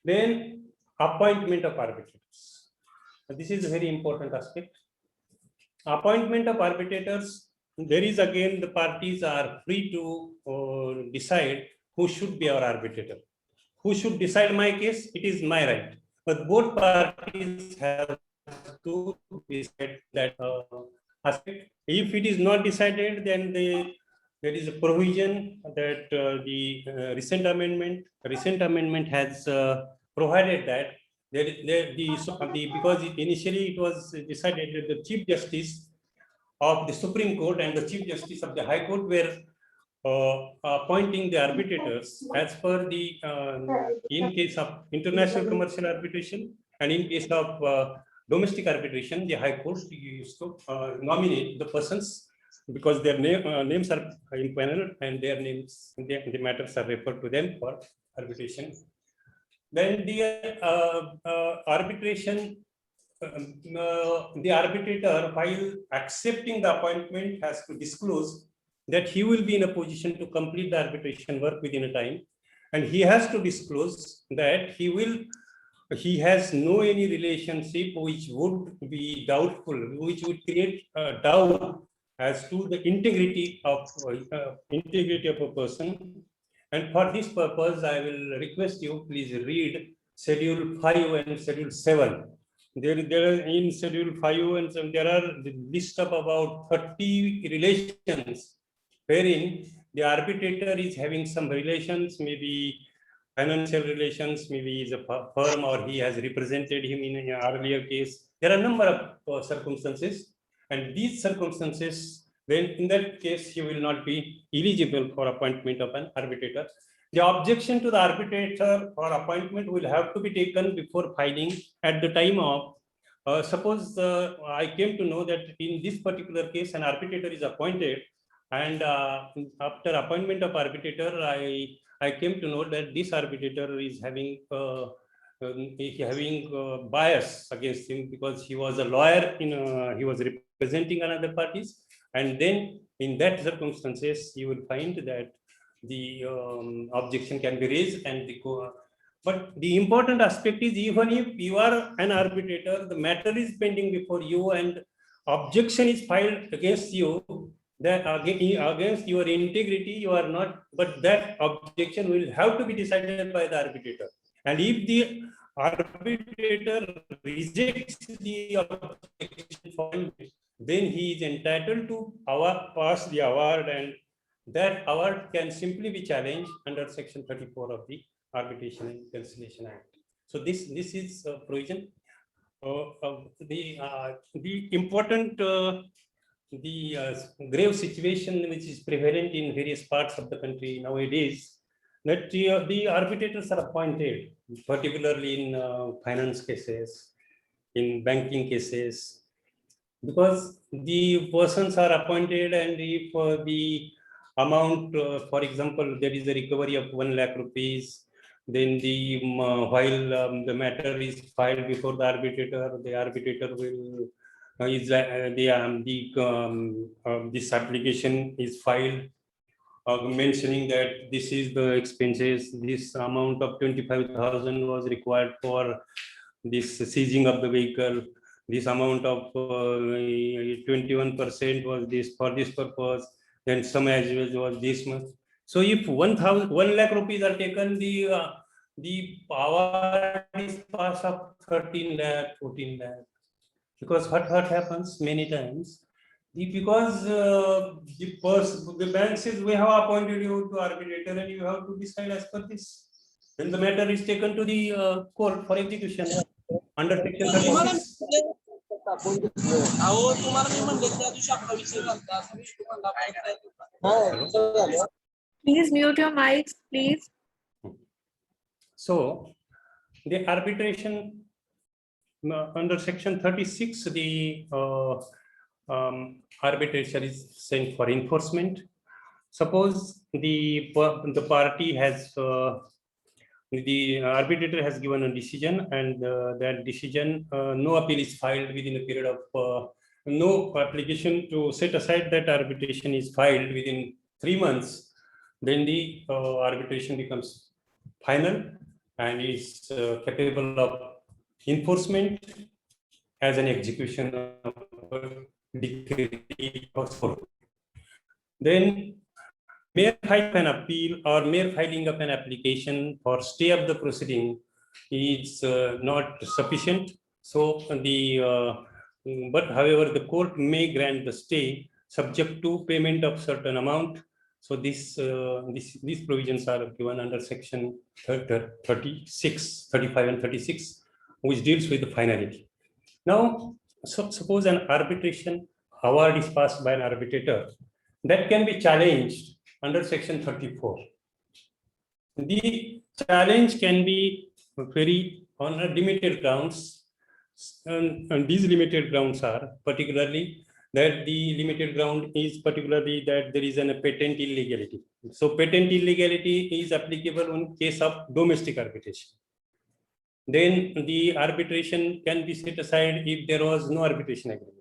Then appointment of arbitrators. This is a very important aspect. Appointment of arbitrators, there is again the parties are free to decide who should be our arbitrator. Who should decide my case? It is my right. But both parties have to decide that aspect. If it is not decided, then there is a provision that the recent amendment has provided that because initially it was decided that the Chief Justice of the Supreme Court and the Chief Justice of the High Court were appointing the arbitrators as per the in case of international commercial arbitration, and in case of domestic arbitration, the High Court used to nominate the persons because their names are impaneled and their names, the matters are referred to them for arbitration. Then the arbitration, the arbitrator, while accepting the appointment, has to disclose that he will be in a position to complete the arbitration work within a time, and he has to disclose that he has no any relationship which would be doubtful, which would create a doubt as to the integrity of a person. And for this purpose, I will request you, please read Schedule 5 and Schedule 7. There are in Schedule 5 and 7, there are the list of about 30 relations, wherein the arbitrator is having some relations, maybe financial relations, maybe is a firm or he has represented him in an earlier case. There are a number of circumstances, and these circumstances, then in that case, he will not be eligible for appointment of an arbitrator. The objection to the arbitrator for appointment will have to be taken before filing at the time of, suppose I came to know that in this particular case, an arbitrator is appointed, and after appointment of arbitrator, I came to know that this arbitrator is having bias against him because he was a lawyer, he was representing another parties. And then in that circumstances, you will find that the objection can be raised. And but the important aspect is, even if you are an arbitrator, the matter is pending before you and objection is filed against you, that against your integrity, you are not, but that objection will have to be decided by the arbitrator. And if the arbitrator rejects the objection, then he is entitled to pass the award, and that award can simply be challenged under Section 34 of the Arbitration and Conciliation Act. So this is a provision. The important, grave situation which is prevalent in various parts of the country nowadays, that the arbitrators are appointed, particularly in finance cases, in banking cases, because the persons are appointed, and if the amount, for example, there is a recovery of 1 lakh rupees, then while the matter is filed before the arbitrator will this application is filed mentioning that this is the expenses, this amount of 25,000 was required for this seizing of the vehicle, this amount of 21% was this for this purpose, then some as well was this much. So if 1 lakh rupees are taken, the the award is passed of 13 lakh, 14 lakh. Because what happens many times, because the bank says we have appointed you to arbitrator and you have to decide as per this. Then the matter is taken to the court for execution under section 36. Hello? Please mute your mics, please. So the arbitration under section 36, the arbitration is sent for enforcement. Suppose the party has the arbitrator has given a decision, and that decision no appeal is filed within a period of no application to set aside that arbitration is filed within 3 months, then the arbitration becomes final and is capable of enforcement as an execution of a decree or so. Then mere filing an appeal or mere filing of an application for stay of the proceeding is not sufficient. So but however, the court may grant the stay subject to payment of certain amount. So these provisions are given under section 36, 35 and 36, which deals with the finality. Now, suppose an arbitration award is passed by an arbitrator that can be challenged under section 34. The challenge can be very on a limited grounds, and these limited grounds are particularly that the limited ground is particularly that there is a patent illegality. So patent illegality is applicable in case of domestic arbitration. Then the arbitration can be set aside if there was no arbitration agreement.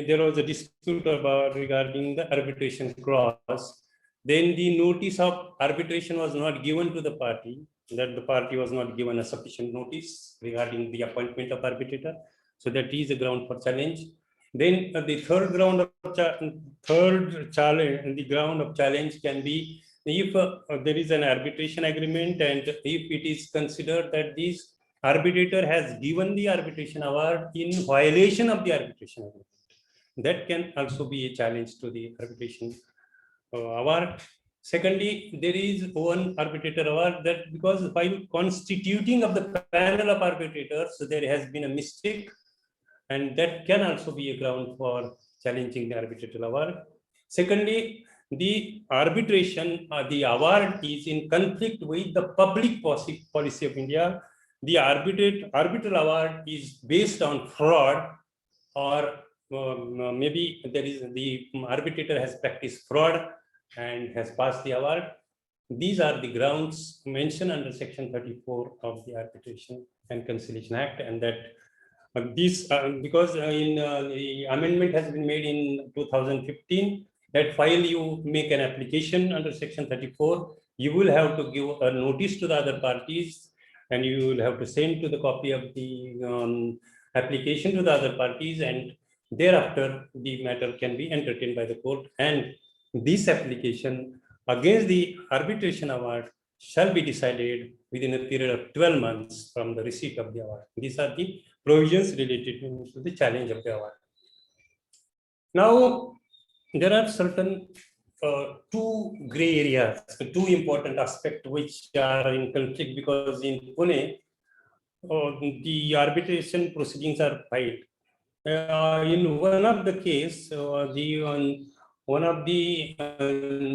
There was a dispute about regarding the arbitration clause. Then the notice of arbitration was not given to the party, that the party was not given a sufficient notice regarding the appointment of arbitrator. So that is a ground for challenge. Then the third ground of challenge, the ground of challenge can be if there is an arbitration agreement and if it is considered that this arbitrator has given the arbitration award in violation of the arbitration agreement. That can also be a challenge to the arbitration award. Secondly, there is one arbitrator award that because while constituting of the panel of arbitrators, there has been a mistake, and that can also be a ground for challenging the arbitrator award. Secondly, the arbitration, the award is in conflict with the public policy of India. The arbitral award is based on fraud, or maybe there is the arbitrator has practiced fraud and has passed the award. These are the grounds mentioned under section 34 of the Arbitration and Conciliation Act, and that this because in the amendment has been made in 2015, that while you make an application under section 34, you will have to give a notice to the other parties, and you will have to send to the copy of the application to the other parties, and thereafter the matter can be entertained by the court, and this application against the arbitration award shall be decided within a period of 12 months from the receipt of the award. These are the provisions related to the challenge of the award. Now, there are certain two gray areas, two important aspects which are in conflict, because in Pune, the arbitration proceedings are filed. In one of the case, one of the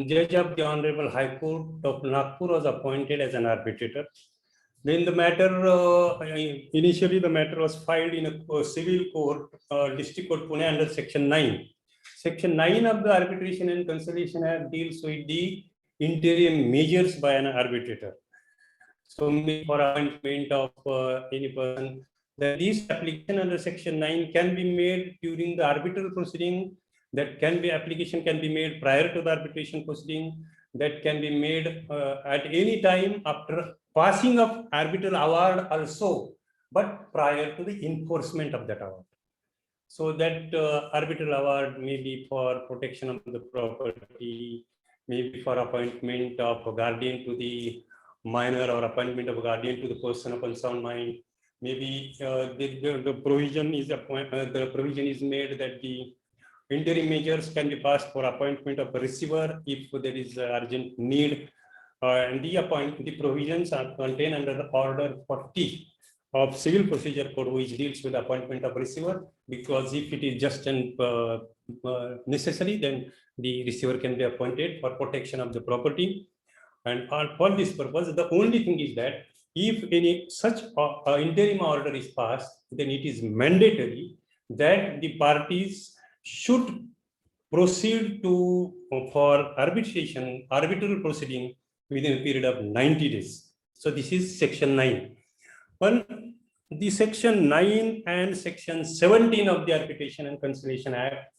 judge of the Honorable High Court of Nagpur was appointed as an arbitrator. Then the matter, initially the matter was filed in a civil court, district court Pune under section 9. Section 9 of the Arbitration and Conciliation Act deals with the interim measures by an arbitrator. So for appointment of any person, that this application under section 9 can be made during the arbitral proceeding, that can be application can be made prior to the arbitration proceeding, that can be made at any time after passing of arbitral award also, but prior to the enforcement of that award. So that arbitral award may be for protection of the property, maybe for appointment of a guardian to the minor or appointment of a guardian to the person of unsound mind. Maybe the provision is made that the interim measures can be passed for appointment of a receiver if there is urgent need. And the provisions are contained under the Order 40 of Civil Procedure Code, which deals with appointment of receiver, because if it is just and necessary, then the receiver can be appointed for protection of the property. And for this purpose, the only thing is that if any such interim order is passed, then it is mandatory that the parties should proceed to for arbitral proceeding within a period of 90 days. So this is section 9. When the section 9 and section 17 of the Arbitration and Conciliation Act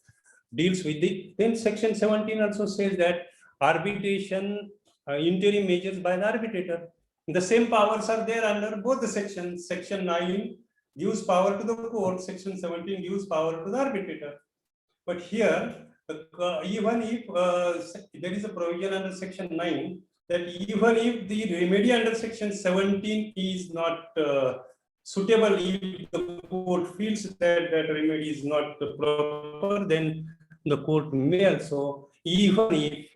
deals with then section 17 also says that arbitration interim measures by the arbitrator. The same powers are there under both the sections. Section 9 gives power to the court, section 17 gives power to the arbitrator. But here, even if there is a provision under section 9 that even if the remedy under section 17 is not suitable, if the court feels that that remedy is not proper, then the court may also, even if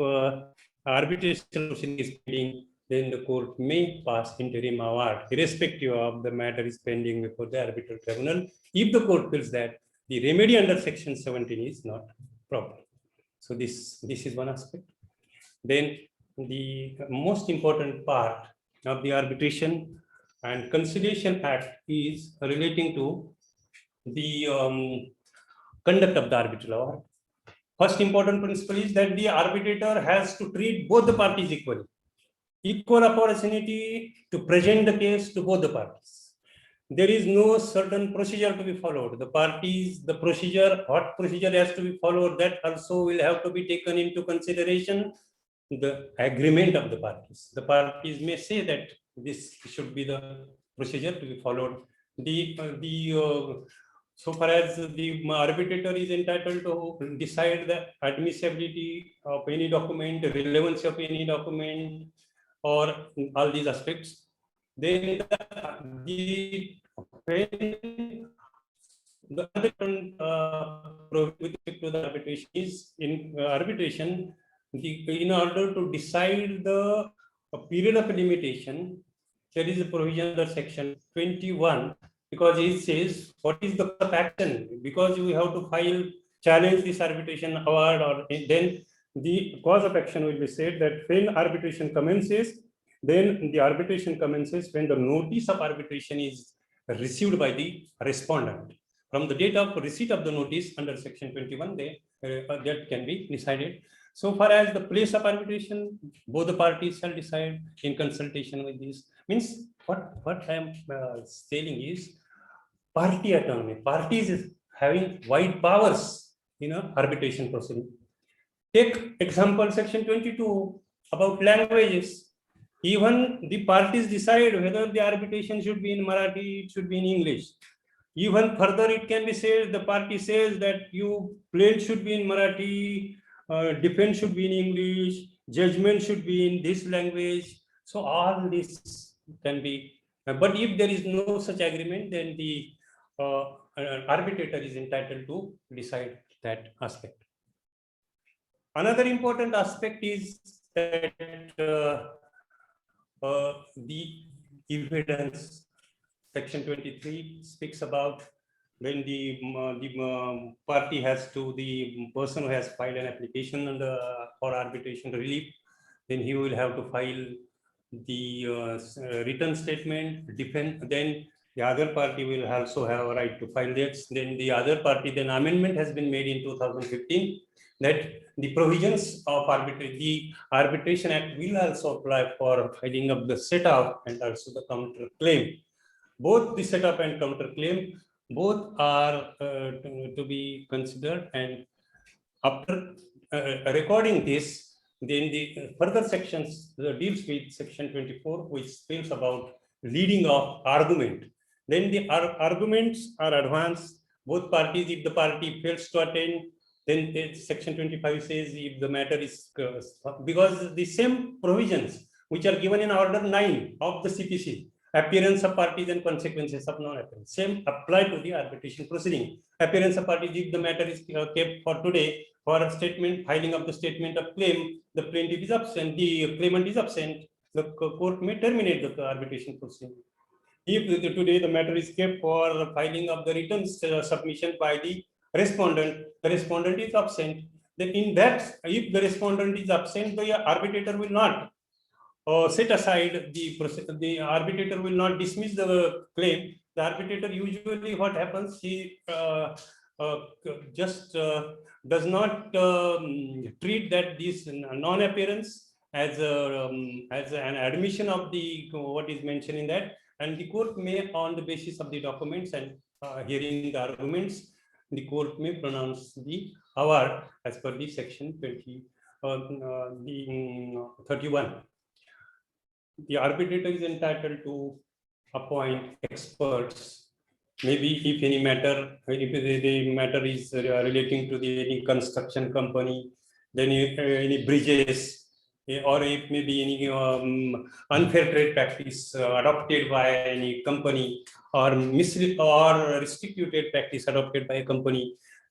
arbitration proceeding is pending, then the court may pass interim award, irrespective of the matter is pending before the arbitral tribunal, if the court feels that the remedy under section 17 is not proper. So this is one aspect. Then the most important part of the Arbitration and Conciliation Act is relating to the conduct of the arbitral award. First important principle is that the arbitrator has to treat both the parties equally. Equal opportunity to present the case to both the parties. There is no certain procedure to be followed. The parties, the procedure, what procedure has to be followed, that also will have to be taken into consideration. The agreement of the parties. The parties may say that this should be the procedure to be followed. So far as the arbitrator is entitled to decide the admissibility of any document, the relevancy of any document, or all these aspects, then the with respect to the arbitration is in arbitration. In order to decide the period of limitation, there is a provision under section 21, because it says what is the course of action, because you have to file challenge this arbitration award, or then the cause of action will be said that when arbitration commences, then the arbitration commences when the notice of arbitration is received by the respondent. From the date of receipt of the notice under section 21, that can be decided. So far as the place of arbitration, both the parties shall decide in consultation with this. Means what I am saying is party autonomy. Parties is having wide powers in arbitration proceeding. Take example section 22 about languages. Even the parties decide whether the arbitration should be in Marathi, it should be in English. Even further, it can be said, the party says that plaint should be in Marathi, defense should be in English, judgment should be in this language. So all this can be, but if there is no such agreement, then the arbitrator is entitled to decide that aspect. Another important aspect is that the evidence, section 23 speaks about when the party has to, the person who has filed an application for arbitration relief, then he will have to file the written statement, then the other party will also have a right to file that. Then the other party, then amendment has been made in 2015 that the provisions of the Arbitration Act will also apply for filing of the setup and also the counter claim. Both the setup and counter claim, both are to be considered, and after recording this, then the further sections deals with section 24, which speaks about leading of argument. Then the arguments are advanced. Both parties, if the party fails to attend, then section 25 says if the matter is, because the same provisions which are given in order 9 of the CPC, appearance of parties and consequences of non-appearance. Same apply to the arbitration proceeding. Appearance of parties, if the matter is kept for today for a statement, filing of the statement of claim, the plaintiff is absent, the claimant is absent, the court may terminate the arbitration proceeding. If today the matter is kept for filing of the written submission by the respondent is absent, then in that, if the respondent is absent, the arbitrator will not set aside the arbitrator will not dismiss the claim. The arbitrator usually what happens, he just does not treat that this non-appearance as an admission of the what is mentioned in that, and the court may, on the basis of the documents and hearing the arguments, the court may pronounce the award as per the section 31. The arbitrator is entitled to appoint experts. Maybe if any matter, if the matter is relating to any construction company, then any bridges, or if maybe any unfair trade practice adopted by any company, or restricted trade practice adopted by a company,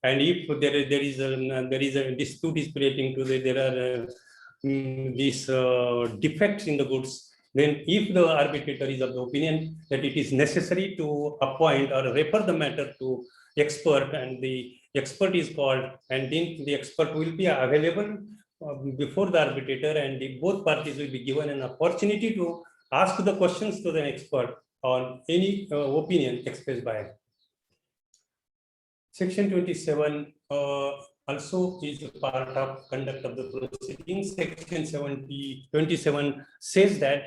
and if there is a dispute is relating to there are these defects in the goods, then if the arbitrator is of the opinion that it is necessary to appoint or refer the matter to expert, and the expert is called, and then the expert will be available before the arbitrator, and both parties will be given an opportunity to ask the questions to the expert on any opinion expressed by it. Section 27 also is a part of conduct of the proceedings. Section 27 says that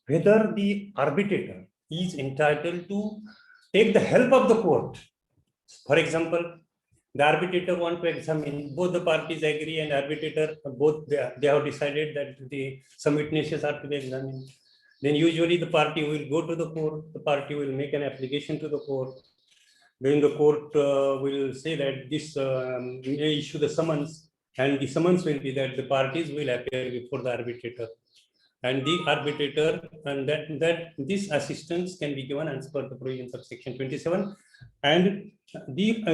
whether the arbitrator is entitled to take the help of the court. For example, the arbitrator want to examine, both the parties agree, and arbitrator, both they have decided that some witnesses are to be examined. Then usually the party will go to the court, the party will make an application to the court. Then the court will say that this may issue the summons, and the summons will be that the parties will appear before the arbitrator, and the arbitrator, and that this assistance can be given as per the provisions of section 27. And if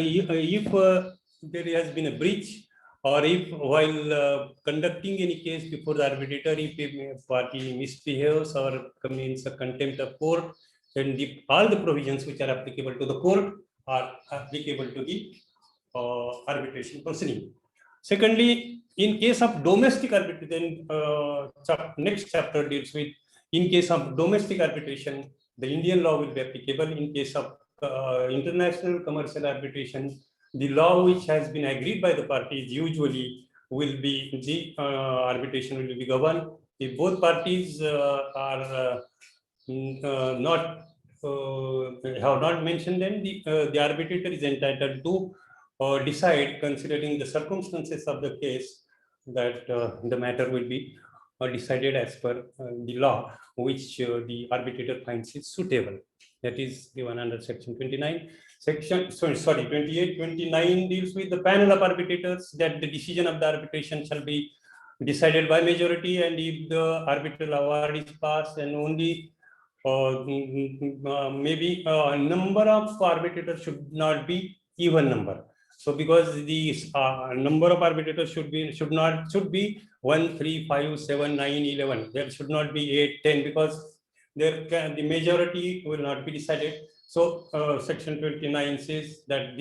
there has been a breach, or if while conducting any case before the arbitrator, if a party misbehaves or commits a contempt of court, then all the provisions which are applicable to the court are applicable to the arbitration proceeding. Secondly, in case of domestic arbitration, next chapter deals with, in case of domestic arbitration, the Indian law will be applicable. In case of international commercial arbitration, the law which has been agreed by the parties usually will be the arbitration will be governed. If both parties are have not mentioned, then the arbitrator is entitled to decide, considering the circumstances of the case, that the matter will be decided as per the law which the arbitrator finds is suitable. That is given under section 29. Section 28, 29 deals with the panel of arbitrators, that the decision of the arbitration shall be decided by majority, and if the arbitral award is passed, then only maybe a number of arbitrators should not be even number. So because the number of arbitrators should be 1, 3, 5, 7, 9, 11. There should not be 8, 10, because the majority will not be decided. So section 29 says that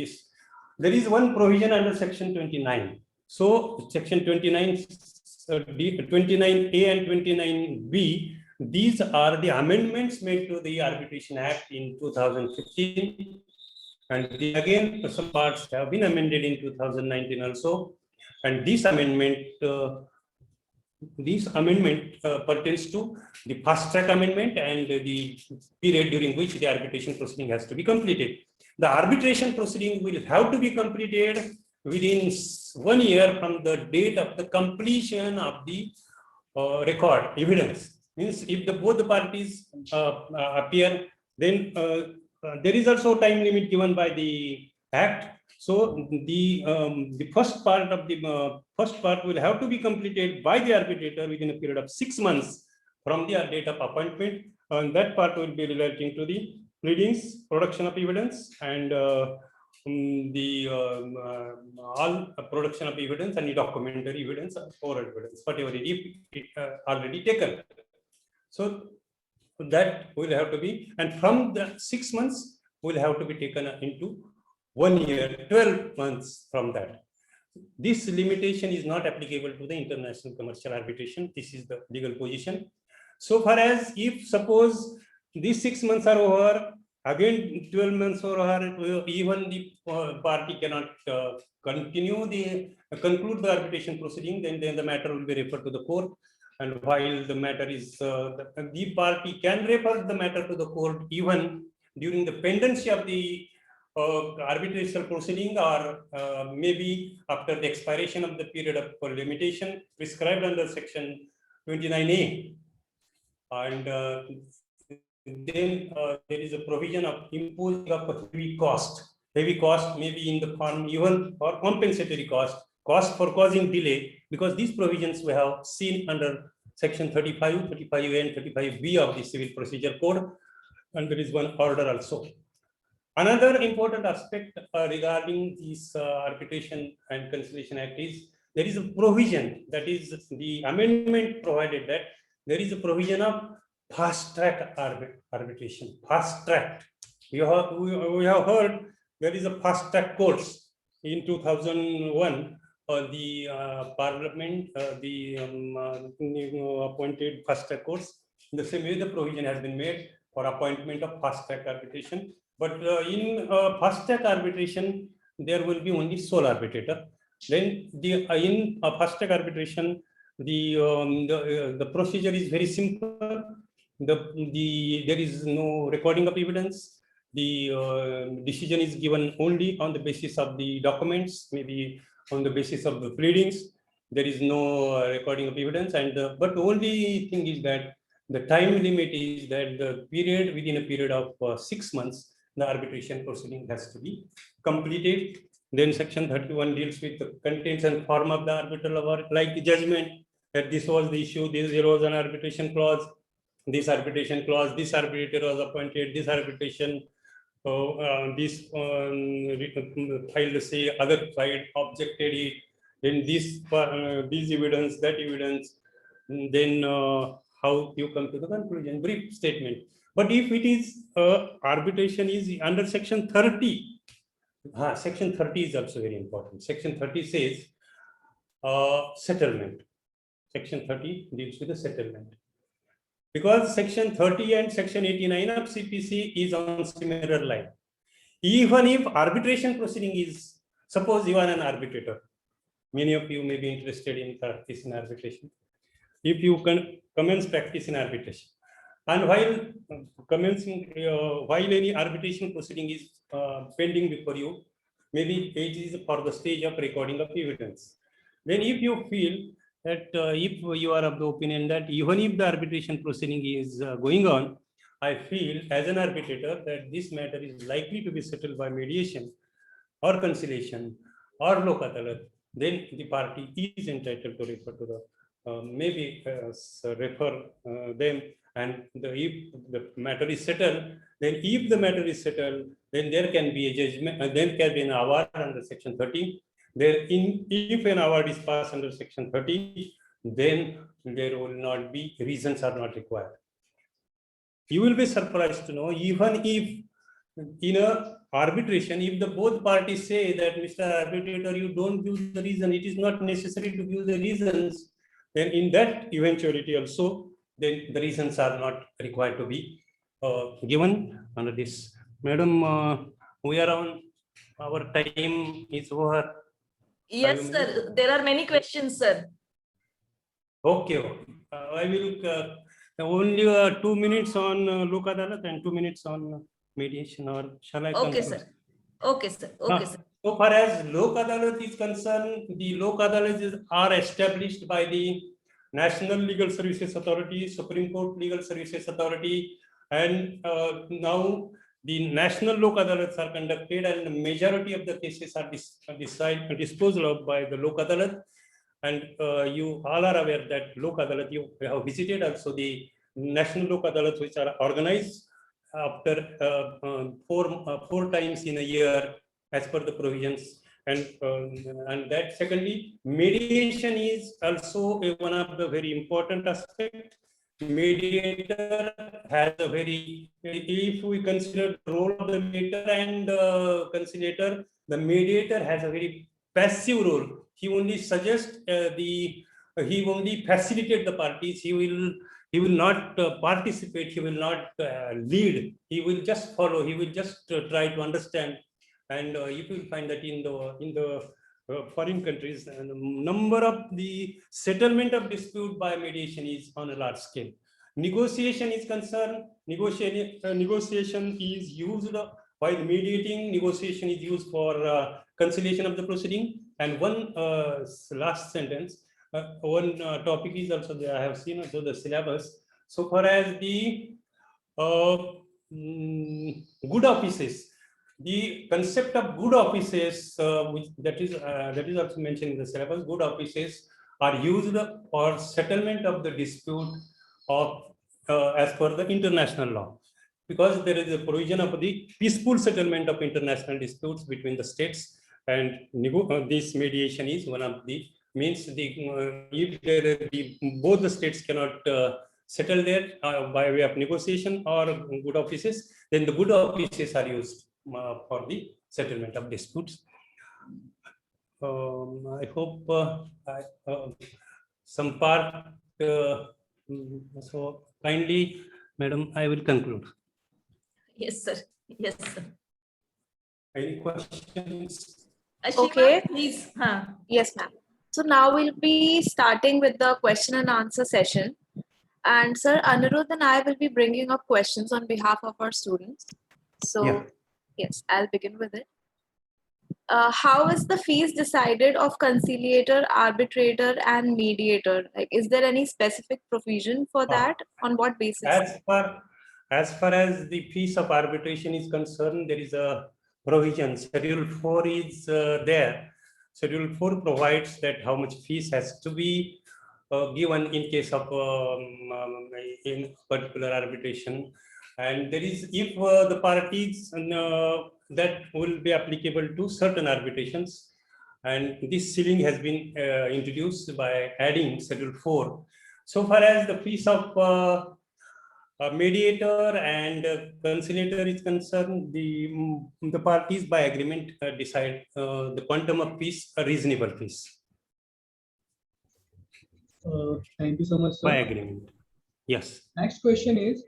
there is one provision under section 29. So section 29, 29A and 29B, these are the amendments made to the Arbitration Act in 2015. And again, some parts have been amended in 2019 also. And this amendment pertains to the fast track amendment and the period during which the arbitration proceeding has to be completed. The arbitration proceeding will have to be completed within 1 year from the date of the completion of the record evidence. Means if both the parties appear, then there is also time limit given by the Act. So the first part will have to be completed by the arbitrator within a period of 6 months from the date of appointment. And that part will be relating to the pleadings, production of evidence, and all production of evidence and the documentary evidence or evidence, whatever it already taken. So that will have to be, and from the 6 months will have to be taken into 1 year, 12 months from that. This limitation is not applicable to the international commercial arbitration. This is the legal position. So far as if suppose these 6 months are over, again 12 months or over, even the party cannot conclude the arbitration proceeding, then the matter will be referred to the court. And while the matter is, the party can refer the matter to the court even during the pendency of the arbitration proceeding, or maybe after the expiration of the period of limitation prescribed under section 29A. And then there is a provision of imposing of a heavy cost maybe in the form even or compensatory cost for causing delay, because these provisions we have seen under section 35, 35A and 35B of the Civil Procedure Code, and there is one order also. Another important aspect regarding this Arbitration and Conciliation Act is there is a provision, that is the amendment provided that there is a provision of fast track arbitration. Fast track. We have heard there is a fast track courts in 2001. The Parliament, appointed fast track courts. In the same way, the provision has been made for appointment of fast track arbitration. But in fast track arbitration, there will be only sole arbitrator. Then in fast track arbitration, the procedure is very simple. There is no recording of evidence. The decision is given only on the basis of the documents, maybe on the basis of the pleadings. There is no recording of evidence, and but the only thing is that the time limit is that the period within a period of 6 months, the arbitration proceeding has to be completed. Then section 31 deals with the contents and form of the arbitral award, like the judgment that this was the issue, there was an arbitration clause, this arbitration clause, this arbitrator was appointed, this arbitration, this filed say, other side objected it, then this evidence, that evidence, then how you come to the conclusion, brief statement. But if it is arbitration is under section 30, section 30 is also very important. Section 30 says settlement. Section 30 deals with the settlement. Because section 30 and section 89 of CPC is on similar line. Even if arbitration proceeding is, suppose you are an arbitrator, many of you may be interested in practice in arbitration. If you can commence practice in arbitration, and while commencing, while any arbitration proceeding is pending before you, maybe it is for the stage of recording of evidence. Then if you feel that if you are of the opinion that even if the arbitration proceeding is going on, I feel as an arbitrator that this matter is likely to be settled by mediation or conciliation or lok adalat, then the party is entitled to refer to the refer them, and if the matter is settled, then if the matter is settled, then there can be a judgment, and then can be an award under section 30. If an award is passed under section 30, then there will not be, reasons are not required. You will be surprised to know, even if in a arbitration, if the both parties say that Mr. Arbitrator, you don't give the reason, it is not necessary to give the reasons, then in that eventuality also, then the reasons are not required to be given under this. Madam, we are on, our time is over. Yes, sir. There are many questions, sir. Okay. I will only 2 minutes on lok adalat and 2 minutes on mediation, or shall I? Okay, sir. Okay, sir. Okay, sir. So far as lok adalat is concerned, the lok adalats are established by the National Legal Services Authority, Supreme Court Legal Services Authority, and now the national lok adalats are conducted, and the majority of the cases are disposed of by the lok adalat. And you all are aware that lok adalat, you have visited also the national Lok Adalats which are organized after 4 times in a year as per the provisions. And that secondly, mediation is also one of the very important aspect. Mediator has a very, if we consider the role of the mediator and conciliator, the mediator has a very passive role. He only suggests he only facilitate the parties. He will not participate. He will not lead. He will just follow. He will just try to understand. And you will find that in the foreign countries, the number of the settlement of dispute by mediation is on a large scale. Negotiation is concerned. Negotiation is used while mediating. Negotiation is used for conciliation of the proceeding. And one last sentence. One topic is also there. I have seen also the syllabus. So far as the good offices, the concept of good offices, that is also mentioned in the syllabus. Good offices are used for settlement of the dispute of as per the international law, because there is a provision of the peaceful settlement of international disputes between the states, and this mediation is one of the means. If both the states cannot settle there by way of negotiation or good offices, then the good offices are used for the settlement of disputes. I hope some part. So kindly, Madam, I will conclude. Yes, sir. Yes, sir. Any questions? Ashima, Okay. please. Yes, ma'am. So now we'll be starting with the question and answer session. And Sir Anirudh and I will be bringing up questions on behalf of our students. So Yeah. yes, I'll begin with it. How is the fees decided of conciliator, arbitrator, and mediator? Like, is there any specific provision for that? On what basis? As far as the fees of arbitration is concerned, there is a provision. Schedule 4 is there. Schedule 4 provides that how much fees has to be given in case of in particular arbitration. And there is, if the parties that will be applicable to certain arbitrations, and this ceiling has been introduced by adding Schedule 4. So far as the fees of mediator and conciliator is concerned, the parties by agreement decide the quantum of fees, a reasonable fees. Thank you so much, sir. By agreement. Yes. Next question is,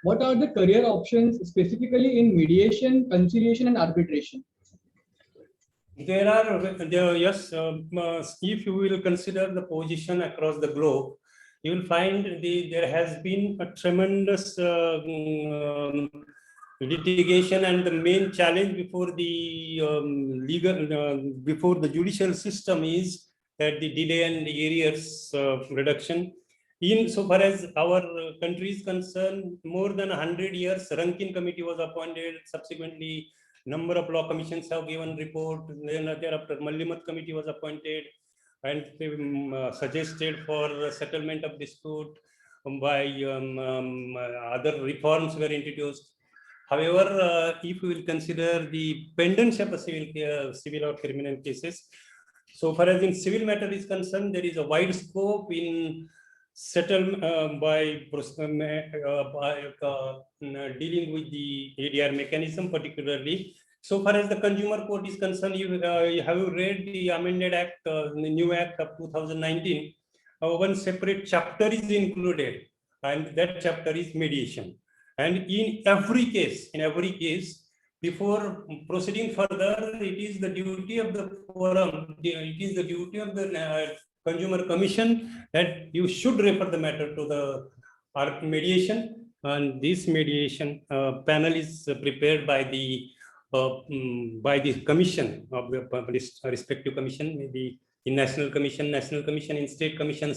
what are the career options specifically in mediation, conciliation, and arbitration? There are, yes, if you will consider the position across the globe, you will find there has been a tremendous litigation, and the main challenge before the before the judicial system is that the delay and the arrears reduction. In so far as our country is concerned, more than 100 years, Rankin Committee was appointed. Subsequently, number of law commissions have given report. Then thereafter, Mallimath Committee was appointed, and they suggested for settlement of dispute by other reforms were introduced. However, if we will consider the pendency of civil or criminal cases, so far as in civil matter is concerned, there is a wide scope in settle by dealing with the ADR mechanism, particularly. So far as the consumer court is concerned, you have read the amended act, the new act of 2019. One separate chapter is included, and that chapter is mediation. And in every case, before proceeding further, it is the duty of the forum, it is the duty of the Consumer Commission that you should refer the matter to the mediation. And this mediation panel is prepared by the commission of the respective commission, maybe in national commission, in state commission,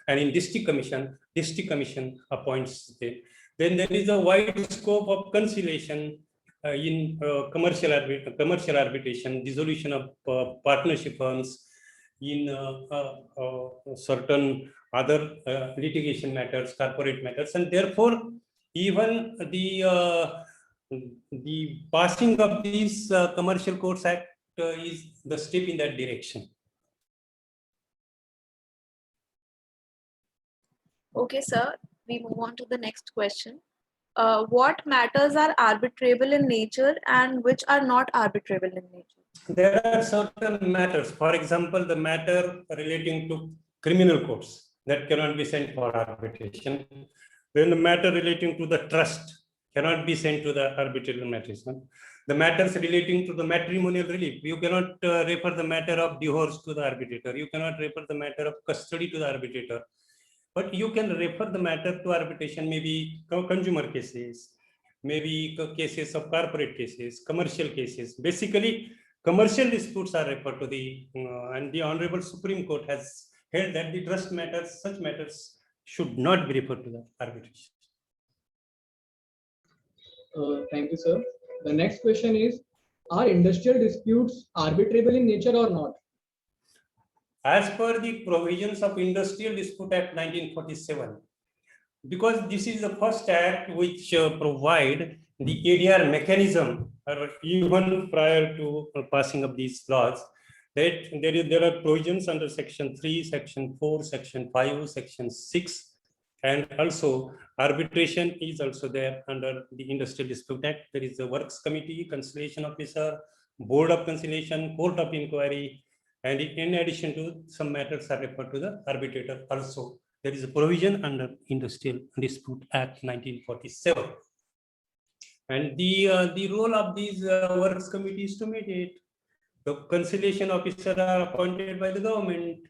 and in district commission appoints them. Then there is a wide scope of conciliation in commercial arbitration, dissolution of partnership firms, in certain other litigation matters, corporate matters, and therefore even the passing of these Commercial Courts Act is the step in that direction. Okay, sir. We move on to the next question. What matters are arbitrable in nature and which are not arbitrable in nature? There are certain matters, for example, the matter relating to criminal courts that cannot be sent for arbitration. Then the matter relating to the trust cannot be sent to the arbitration. The matters relating to the matrimonial relief, you cannot refer the matter of divorce to the arbitrator. You cannot refer the matter of custody to the arbitrator. But you can refer the matter to arbitration, maybe consumer cases, maybe cases of corporate cases, commercial cases. Basically, commercial disputes are referred to the, and the Honorable Supreme Court has held that the trust matters, such matters should not be referred to the arbitration. Thank you, sir. The next question is, are industrial disputes arbitrable in nature or not? As per the provisions of Industrial Dispute Act 1947, because this is the first act which provide the ADR mechanism, or even prior to passing of these laws, that there are provisions under Section 3, Section 4, Section 5, Section 6, and also arbitration is also there under the Industrial Dispute Act. There is a Works Committee, Conciliation Officer, Board of Conciliation, Court of Inquiry, and in addition to some matters are referred to the arbitrator also. There is a provision under Industrial Dispute Act 1947. And the role of these works committees to mediate. The conciliation officer are appointed by the government.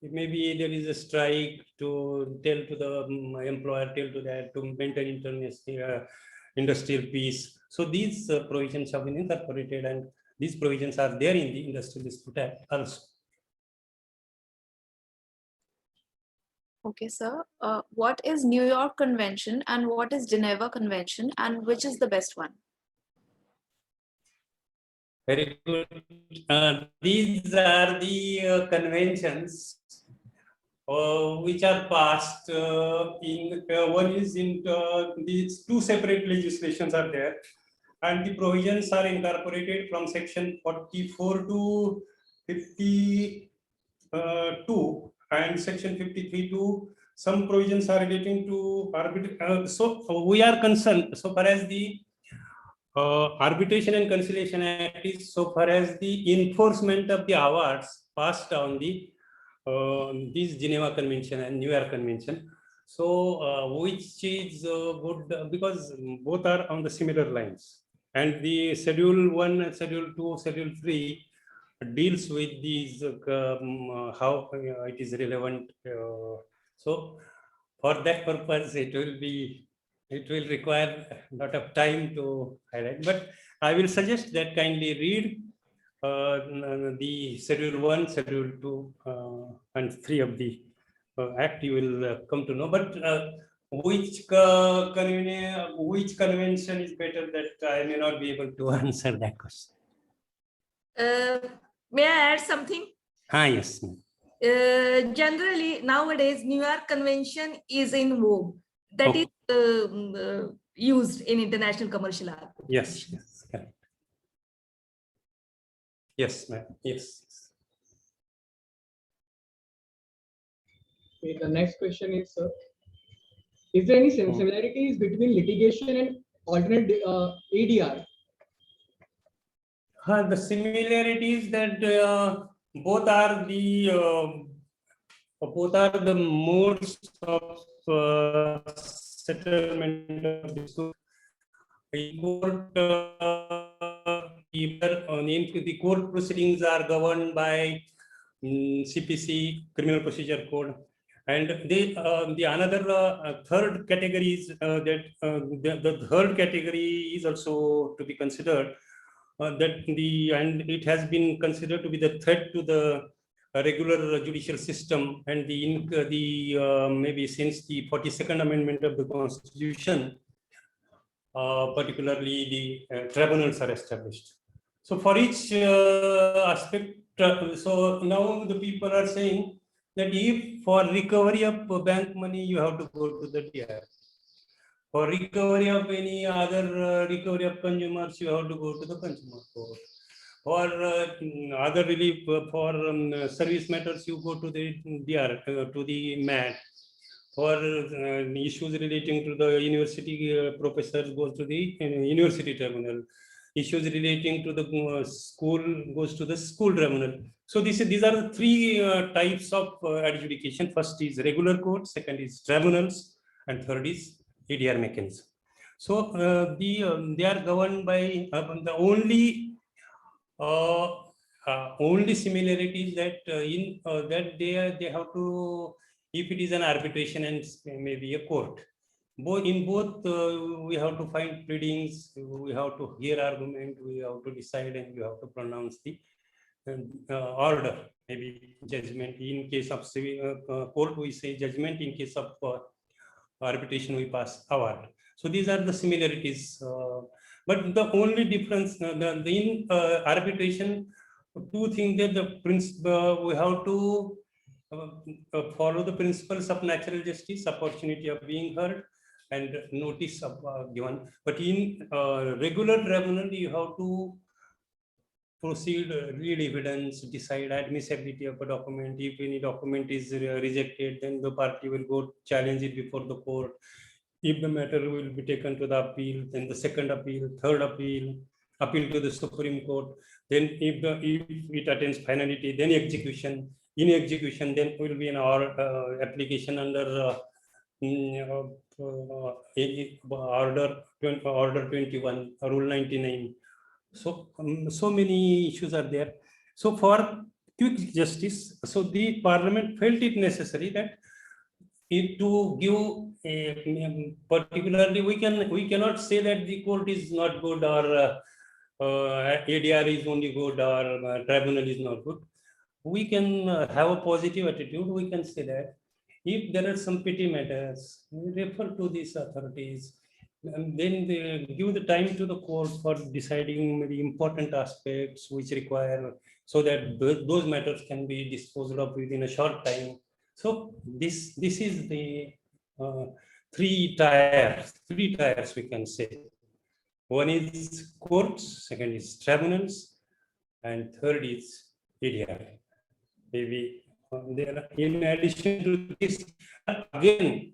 Maybe there is a strike, to tell to the employer, tell to that, to maintain industrial peace. So these provisions have been incorporated, and these provisions are there in the Industrial Dispute Act also. Okay, sir. What is New York Convention and what is Geneva Convention, and which is the best one? Very good. These are the conventions which are passed in one is in these two separate legislations are there, and the provisions are incorporated from Section 44 to 52 and Section 53 to some provisions are relating to arbitration. So we are concerned so far as the Arbitration and Conciliation Act is so far as the enforcement of the awards passed on the these Geneva Convention and New York Convention. So which is good because both are on the similar lines, and the Schedule 1, Schedule 2, Schedule 3 deals with these how it is relevant. So for that purpose, it will require a lot of time to highlight, but I will suggest that kindly read the Schedule 1, Schedule 2, and 3 of the Act. You will come to know. But which convention is better, that I may not be able to answer that question. May I add something? Yes. Generally, nowadays, New York Convention is in vogue. That is used in international commercial law. Yes, correct. Yes, ma'am. Yes. Okay, the next question is, sir, is there any similarities between litigation and alternate ADR? The similarities that both are the modes of settlement of dispute. The court proceedings are governed by CPC, Criminal Procedure Code, and the another third category is that the third category is also to be considered. And it has been considered to be the threat to the regular judicial system, and maybe since the 42nd Amendment of the Constitution, particularly the tribunals are established. So for each aspect, so now the people are saying that if for recovery of bank money, you have to go to the DR. For recovery of any other recovery of consumers, you have to go to the consumer court. For other relief for service matters, you go to the DR, to the MAT. For issues relating to the university professors, goes to the university tribunal. Issues relating to the school goes to the school tribunal. So these are the three types of adjudication. First is regular court, second is tribunals, and third is ADR mechanism. So they are governed by the only similarity is that in that they have to, if it is an arbitration and maybe a court, both we have to find pleadings, we have to hear argument, we have to decide, and we have to pronounce the order, maybe judgment. In case of civil court, we say judgment. In case of arbitration, we pass award. So these are the similarities. But the only difference in arbitration, two things that the principle we have to follow the principles of natural justice, opportunity of being heard, and notice of given. But in regular tribunal, you have to proceed, read evidence, decide admissibility of a document. If any document is rejected, then the party will go challenge it before the court. If the matter will be taken to the appeal, then the second appeal, third appeal to the Supreme Court. Then if it attains finality, then execution. In execution, then will be an application under order 21, Rule 99. So so many issues are there. So for quick justice, so the Parliament felt it necessary that to give particularly, we cannot say that the court is not good, or ADR is only good, or tribunal is not good. We can have a positive attitude. We can say that if there are some petty matters, we refer to these authorities, and then they give the time to the court for deciding the important aspects which require, so that those matters can be disposed of within a short time. So this is the three tiers we can say. One is courts, second is tribunals, and third is ADR. Maybe there, in addition to this, again,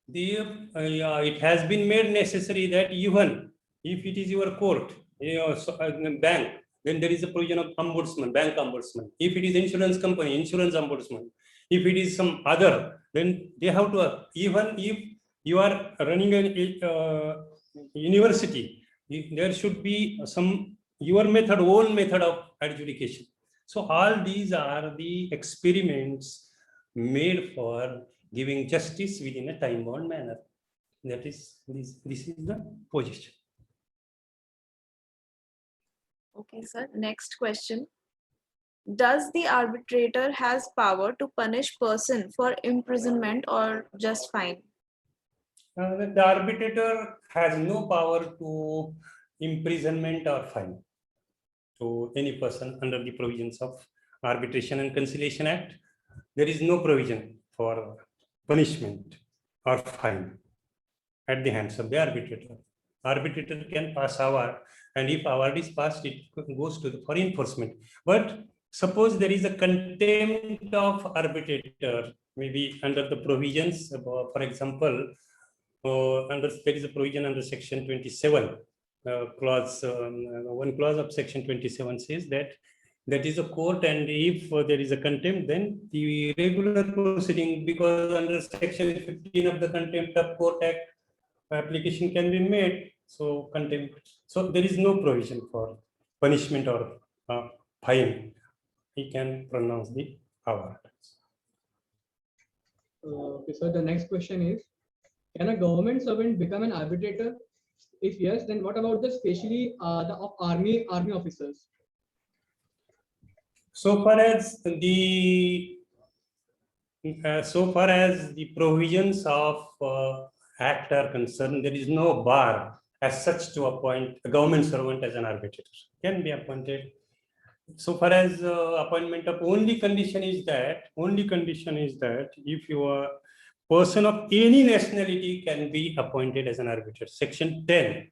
it has been made necessary that even if it is your court, bank, then there is a provision of ombudsman, bank ombudsman. If it is insurance company, insurance ombudsman. If it is some other, then they have to, even if you are running a university, there should be some own method of adjudication. So all these are the experiments made for giving justice within a time-bound manner. That is, this is the position. Okay, sir. Next question. Does the arbitrator has power to punish person for imprisonment or just fine? The arbitrator has no power to imprisonment or fine to any person under the provisions of Arbitration and Conciliation Act. There is no provision for punishment or fine at the hands of the arbitrator. Arbitrator can pass award, and if award is passed, it goes to for enforcement. But suppose there is a contempt of arbitrator, maybe under the provisions, for example, there is a provision under section 27, clause, one clause of section 27 says that is a court, and if there is a contempt, then the regular proceeding, because under section 15 of the Contempt of Court Act, application can be made. So contempt. So there is no provision for punishment or fine. He can pronounce the award. Okay, so the next question is, can a government servant become an arbitrator? If yes, then what about the specially the army officers? So far as the provisions of Act are concerned, there is no bar as such to appoint a government servant as an arbitrator. Can be appointed. so far as appointment of only condition is that if you are person of any nationality can be appointed as an arbiter. Section 10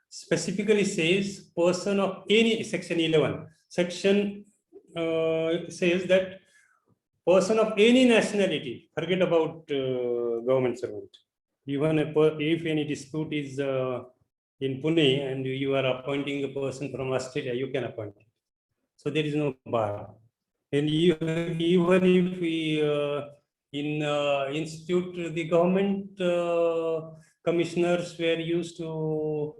specifically says person of any, section 11, section says that person of any nationality, forget about government servant. Even if any dispute is in Pune and you are appointing a person from Australia, you can appoint. So there is no bar. And even if we in institute, the government commissioners were used to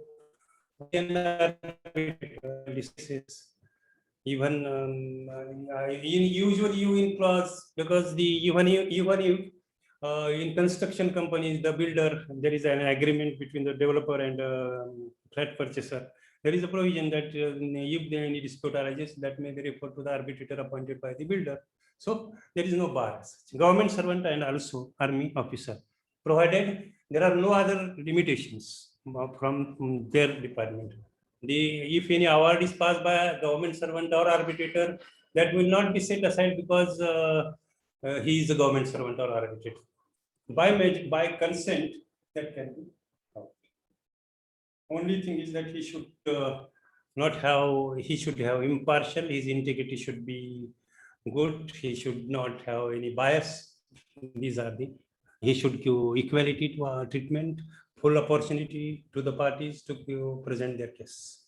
even usually you in class, because the even if in construction companies, the builder, there is an agreement between the developer and flat purchaser. There is a provision that if there any dispute arises, that may be referred to the arbitrator appointed by the builder. So there is no bar. Government servant and also army officer, provided there are no other limitations from their department. If any award is passed by a government servant or arbitrator, that will not be set aside because he is a government servant or arbitrator. By consent, that can be. Only thing is that he should he should have impartial, his integrity should be good, he should not have any bias. These are the, he should give equality to treatment, full opportunity to the parties to present their case.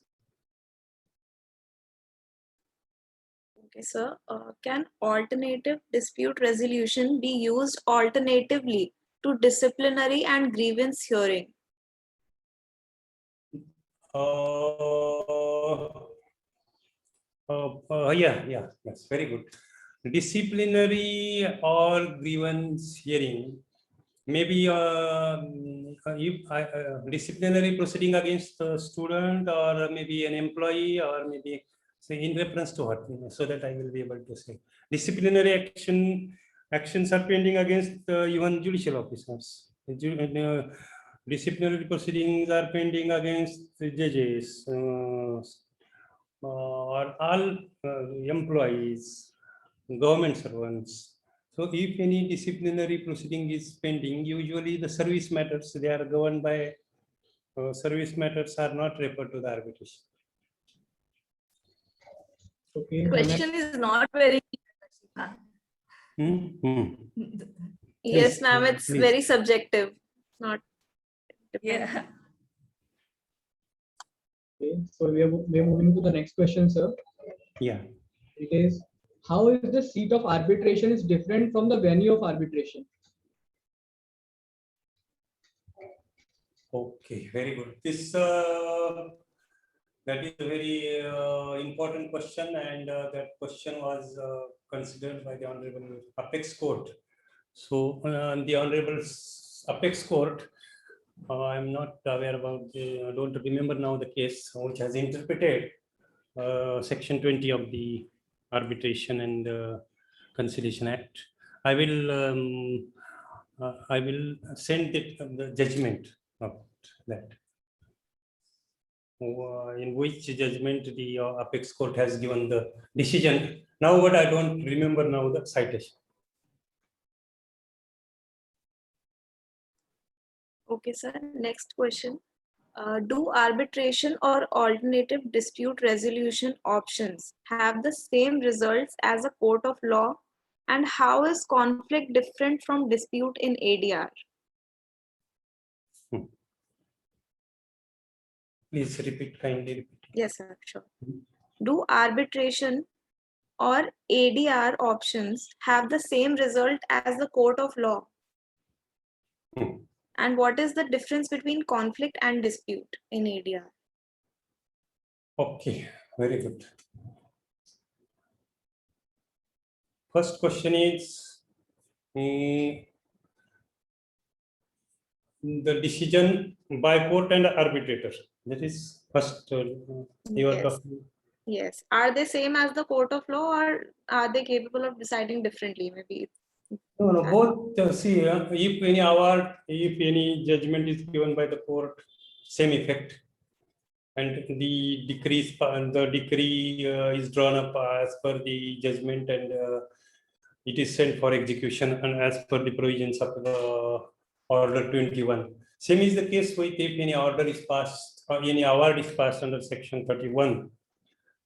Okay, sir. Can alternative dispute resolution be used alternatively to disciplinary and grievance hearing? Yes, very good. Disciplinary or grievance hearing, maybe disciplinary proceeding against a student or maybe an employee, or maybe say in reference to what, so that I will be able to say. Disciplinary actions are pending against even judicial officers. Disciplinary proceedings are pending against the judges or all employees, government servants. So if any disciplinary proceeding is pending, usually the service matters, they are governed by service matters, are not referred to the arbitration. Okay. The question is not very clear. Yes, ma'am, it's please. very subjective. Not dependent. Yeah. Okay. So we are moving to the next question, sir. Yeah. It is, how is the seat of arbitration is different from the venue of arbitration? Okay, very good. This that is a very important question, and that question was considered by the Honorable Apex Court. So the Honorable Apex Court, I'm not aware about I don't remember now the case which has interpreted Section 20 of the Arbitration and Conciliation Act. I will send it the judgment of that, in which judgment the Apex Court has given the decision. Now, but I don't remember now the citation. Okay, sir. Next question. Do arbitration or alternative dispute resolution options have the same results as a court of law? And how is conflict different from dispute in ADR? Please repeat, kindly repeat. Yes, sir, sure. Do arbitration or ADR options have the same result as the court of law? And what is the difference between conflict and dispute in ADR? Okay, very good. First question is the decision by court and arbitrator. That is first you are Yes. talking. Yes. Are they same as the court of law, or are they capable of deciding differently? Maybe. No, both. See, if any award, if any judgment is given by the court, same effect. and the decree is drawn up as per the judgment, and it is sent for execution and as per the provisions of the Order 21. Same is the case with if any order is passed or any award is passed under Section 31.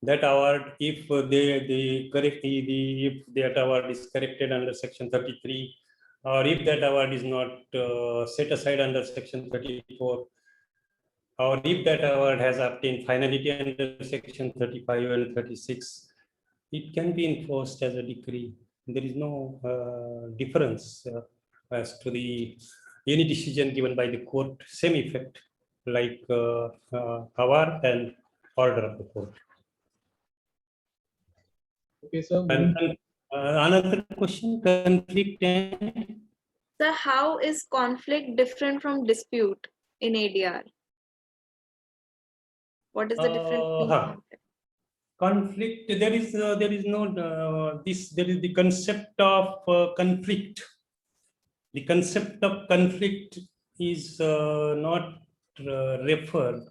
That award, if if that award is corrected under Section 33, or if that award is not set aside under Section 34, or if that award has obtained finality under Section 35 and 36, it can be enforced as a decree. There is no difference as to the any decision given by the court, same effect like award and order of the court. Okay, sir. And another question, conflict and So how is conflict different from dispute in ADR? What is the difference between conflict? conflict? There is no there is the concept of conflict. The concept of conflict is not referred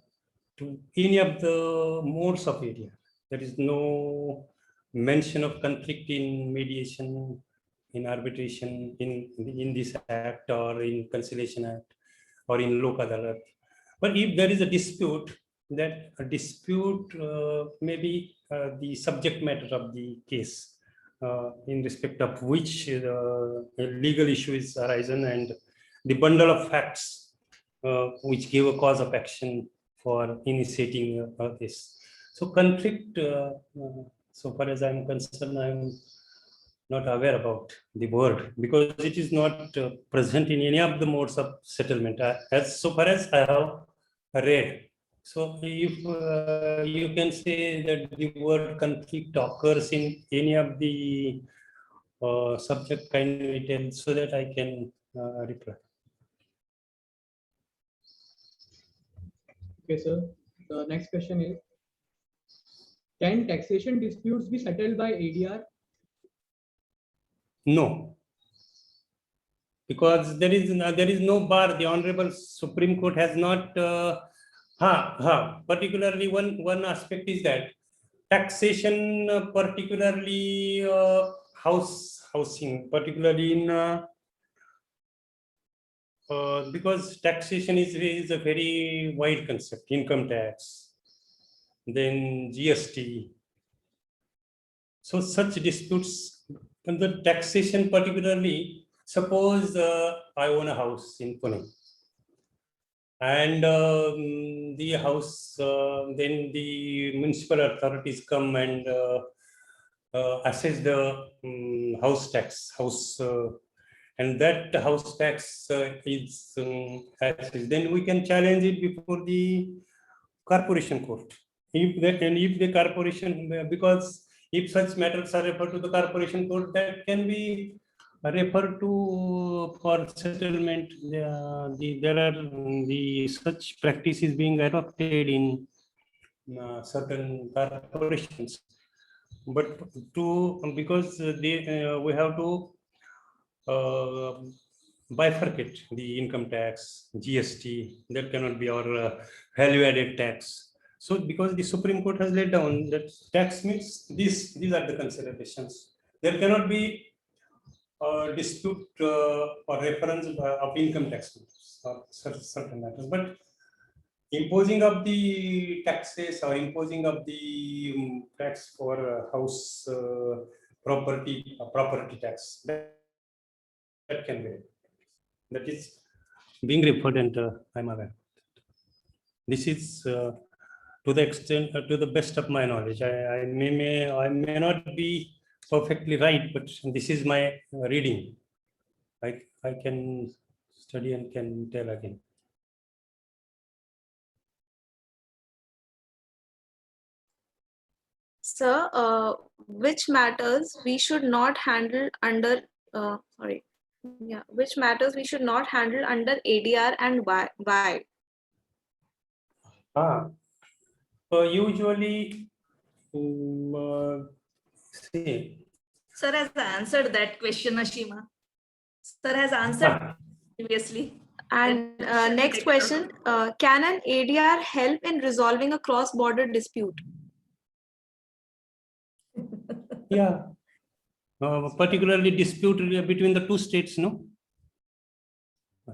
to any of the modes of ADR. There is no mention of conflict in mediation, in arbitration, in this act, or in conciliation act, or in Lok Adalat. But if there is a dispute, that a dispute may be the subject matter of the case, in respect of which a legal issue is arisen, and the bundle of facts which give a cause of action for initiating this. So conflict, so far as I'm concerned, I'm not aware about the word, because it is not present in any of the modes of settlement, as so far as I have read. So if you can say that the word conflict occurs in any of the subject, kindly tell so that I can reply. Okay, sir. The next question is, can taxation disputes be settled by ADR? No, because there is no bar. The Honorable Supreme Court has not. Particularly one aspect is that taxation, particularly housing, particularly in because taxation is a very wide concept. Income tax, then GST. So such disputes, and the taxation particularly, suppose I own a house in Pune, and the house, then the municipal authorities come and assess the house tax, and that house tax is assessed. Then we can challenge it before the corporation court. If the corporation, because if such matters are referred to the corporation court, that can be referred to for settlement. There are the such practices being adopted in certain corporations, but because we have to bifurcate the income tax, GST, that cannot be our value-added tax. So because the Supreme Court has laid down that tax means these are the considerations. There cannot be dispute or reference of income tax or certain matters, but imposing of the taxes or imposing of the tax for house property tax, that can be, that is being referred, and I'm aware. This is to the extent, to the best of my knowledge. I may not be perfectly right, but this is my reading. I can study and can tell again. Sir, which matters we should not handle under which matters we should not handle under ADR, and why? Usually, see. Sir has answered that question, Ashima. Sir has answered previously. And next question, can an ADR help in resolving a cross-border dispute? Yeah, particularly dispute between the two states, no?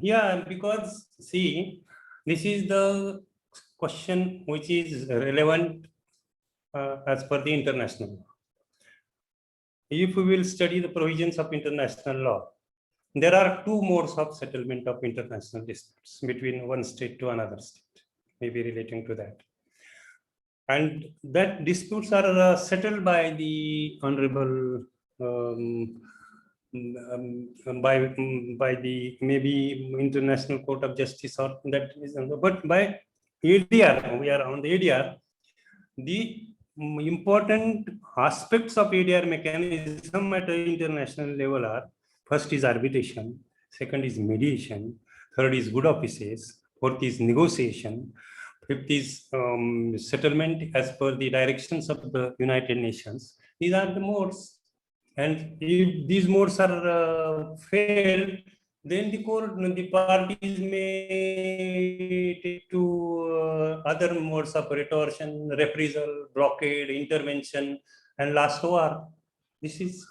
Yeah, because see, this is the question which is relevant as per the international law. If we will study the provisions of international law, there are two modes of settlement of international disputes between one state to another state, maybe relating to that. And that disputes are settled by the honorable by the maybe International Court of Justice or that is, but by ADR, we are on the ADR. The important aspects of ADR mechanism at an international level are: first is arbitration, second is mediation, third is good offices, fourth is negotiation, fifth is settlement as per the directions of the United Nations. These are the modes. And if these modes are failed, then the parties may take to other modes of retortion, reprisal, blockade, intervention, and last war. These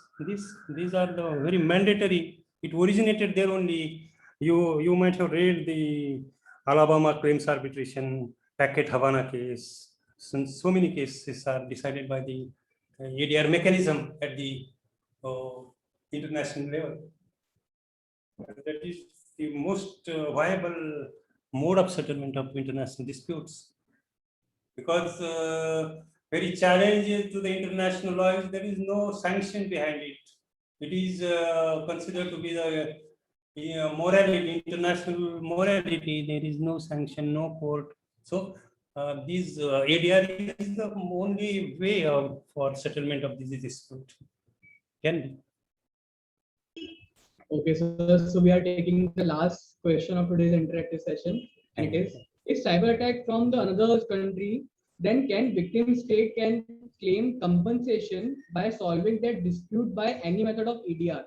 are the very mandatory. It originated there only. You might have read the Alabama Claims Arbitration, Packet Havana case. So many cases are decided by the ADR mechanism at the international level. That is the most viable mode of settlement of international disputes, because very challenge to the international law is there is no sanction behind it. It is considered to be the morality, international morality. There is no sanction, no court. So these ADR is the only way for settlement of this dispute. Can be. Okay, so we are taking the last question of today's interactive session, and it is: if cyber attack from the another country, then can victim state can claim compensation by solving that dispute by any method of ADR?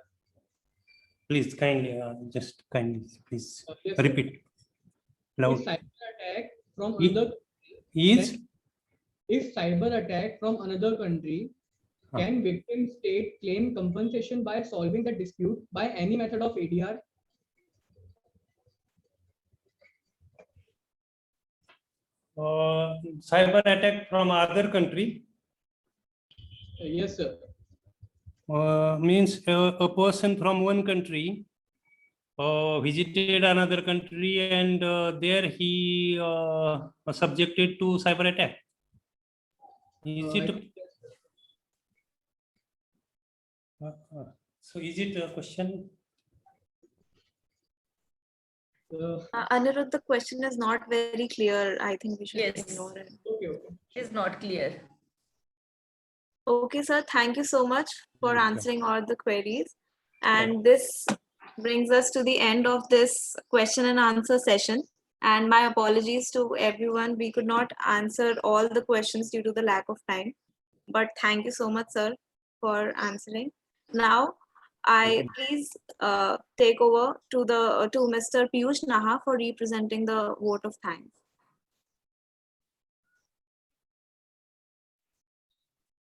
Please kindly, please Yes, sir. repeat loud. If cyber attack from Is- another Is then, if cyber attack from another country, can victim state claim compensation by solving the dispute by any method of ADR? cyber attack from other country Yes, sir. means a person from one country visited another country, and there he subjected to cyber attack. Is I it? think yes, sir. So is it a question? Anirudh, the question is not very clear. I think we should Yes. ignore it. Okay. Is not clear. Okay, sir. Thank you so much for Okay. answering all the queries. And this brings us to the end of this question and answer session. And my apologies to everyone. We could not answer all the questions due to the lack of time. But thank you so much, sir, for answering. Now, I please take over to Mr. Piyush Naha for representing the vote of thanks.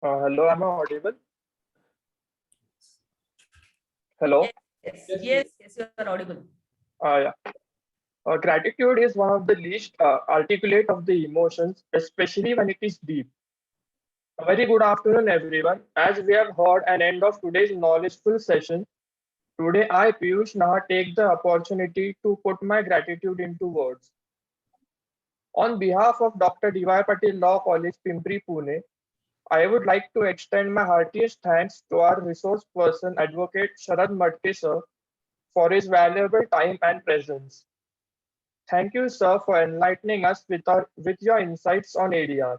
Hello, am I audible? Hello. Yes, Yes, yes, you are audible. Yeah. Gratitude is one of the least articulate of the emotions, especially when it is deep. A very good afternoon, everyone. As we have heard an end of today's knowledgeful session, today I, Piyush Naha, take the opportunity to put my gratitude into words. On behalf of Dr. D.Y. Patil Law College, Pimpri, Pune, I would like to extend my heartiest thanks to our resource person, Advocate Sharad Matke, sir, for his valuable time and presence. Thank you, sir, for enlightening us with your insights on ADR.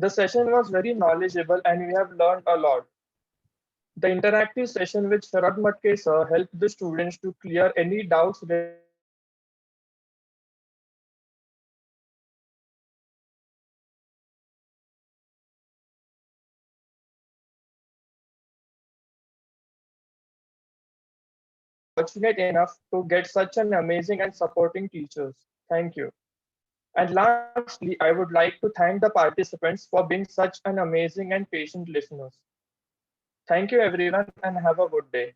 The session was very knowledgeable and we have learned a lot. The interactive session with Sharad Matke, sir, helped the students to clear any doubts fortunate enough to get such an amazing and supporting teachers. Thank you. And lastly, I would like to thank the participants for being such an amazing and patient listeners. Thank you everyone and have a good day.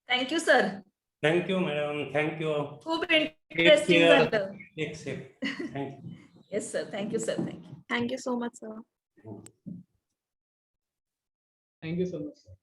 Thank you, sir. Thank you, madam. Thank you. खूप Take interesting care. झालं. Take safe. Thank you. Yes, sir. Thank you, sir. Thank you. Thank you so much, sir. Thank you so much.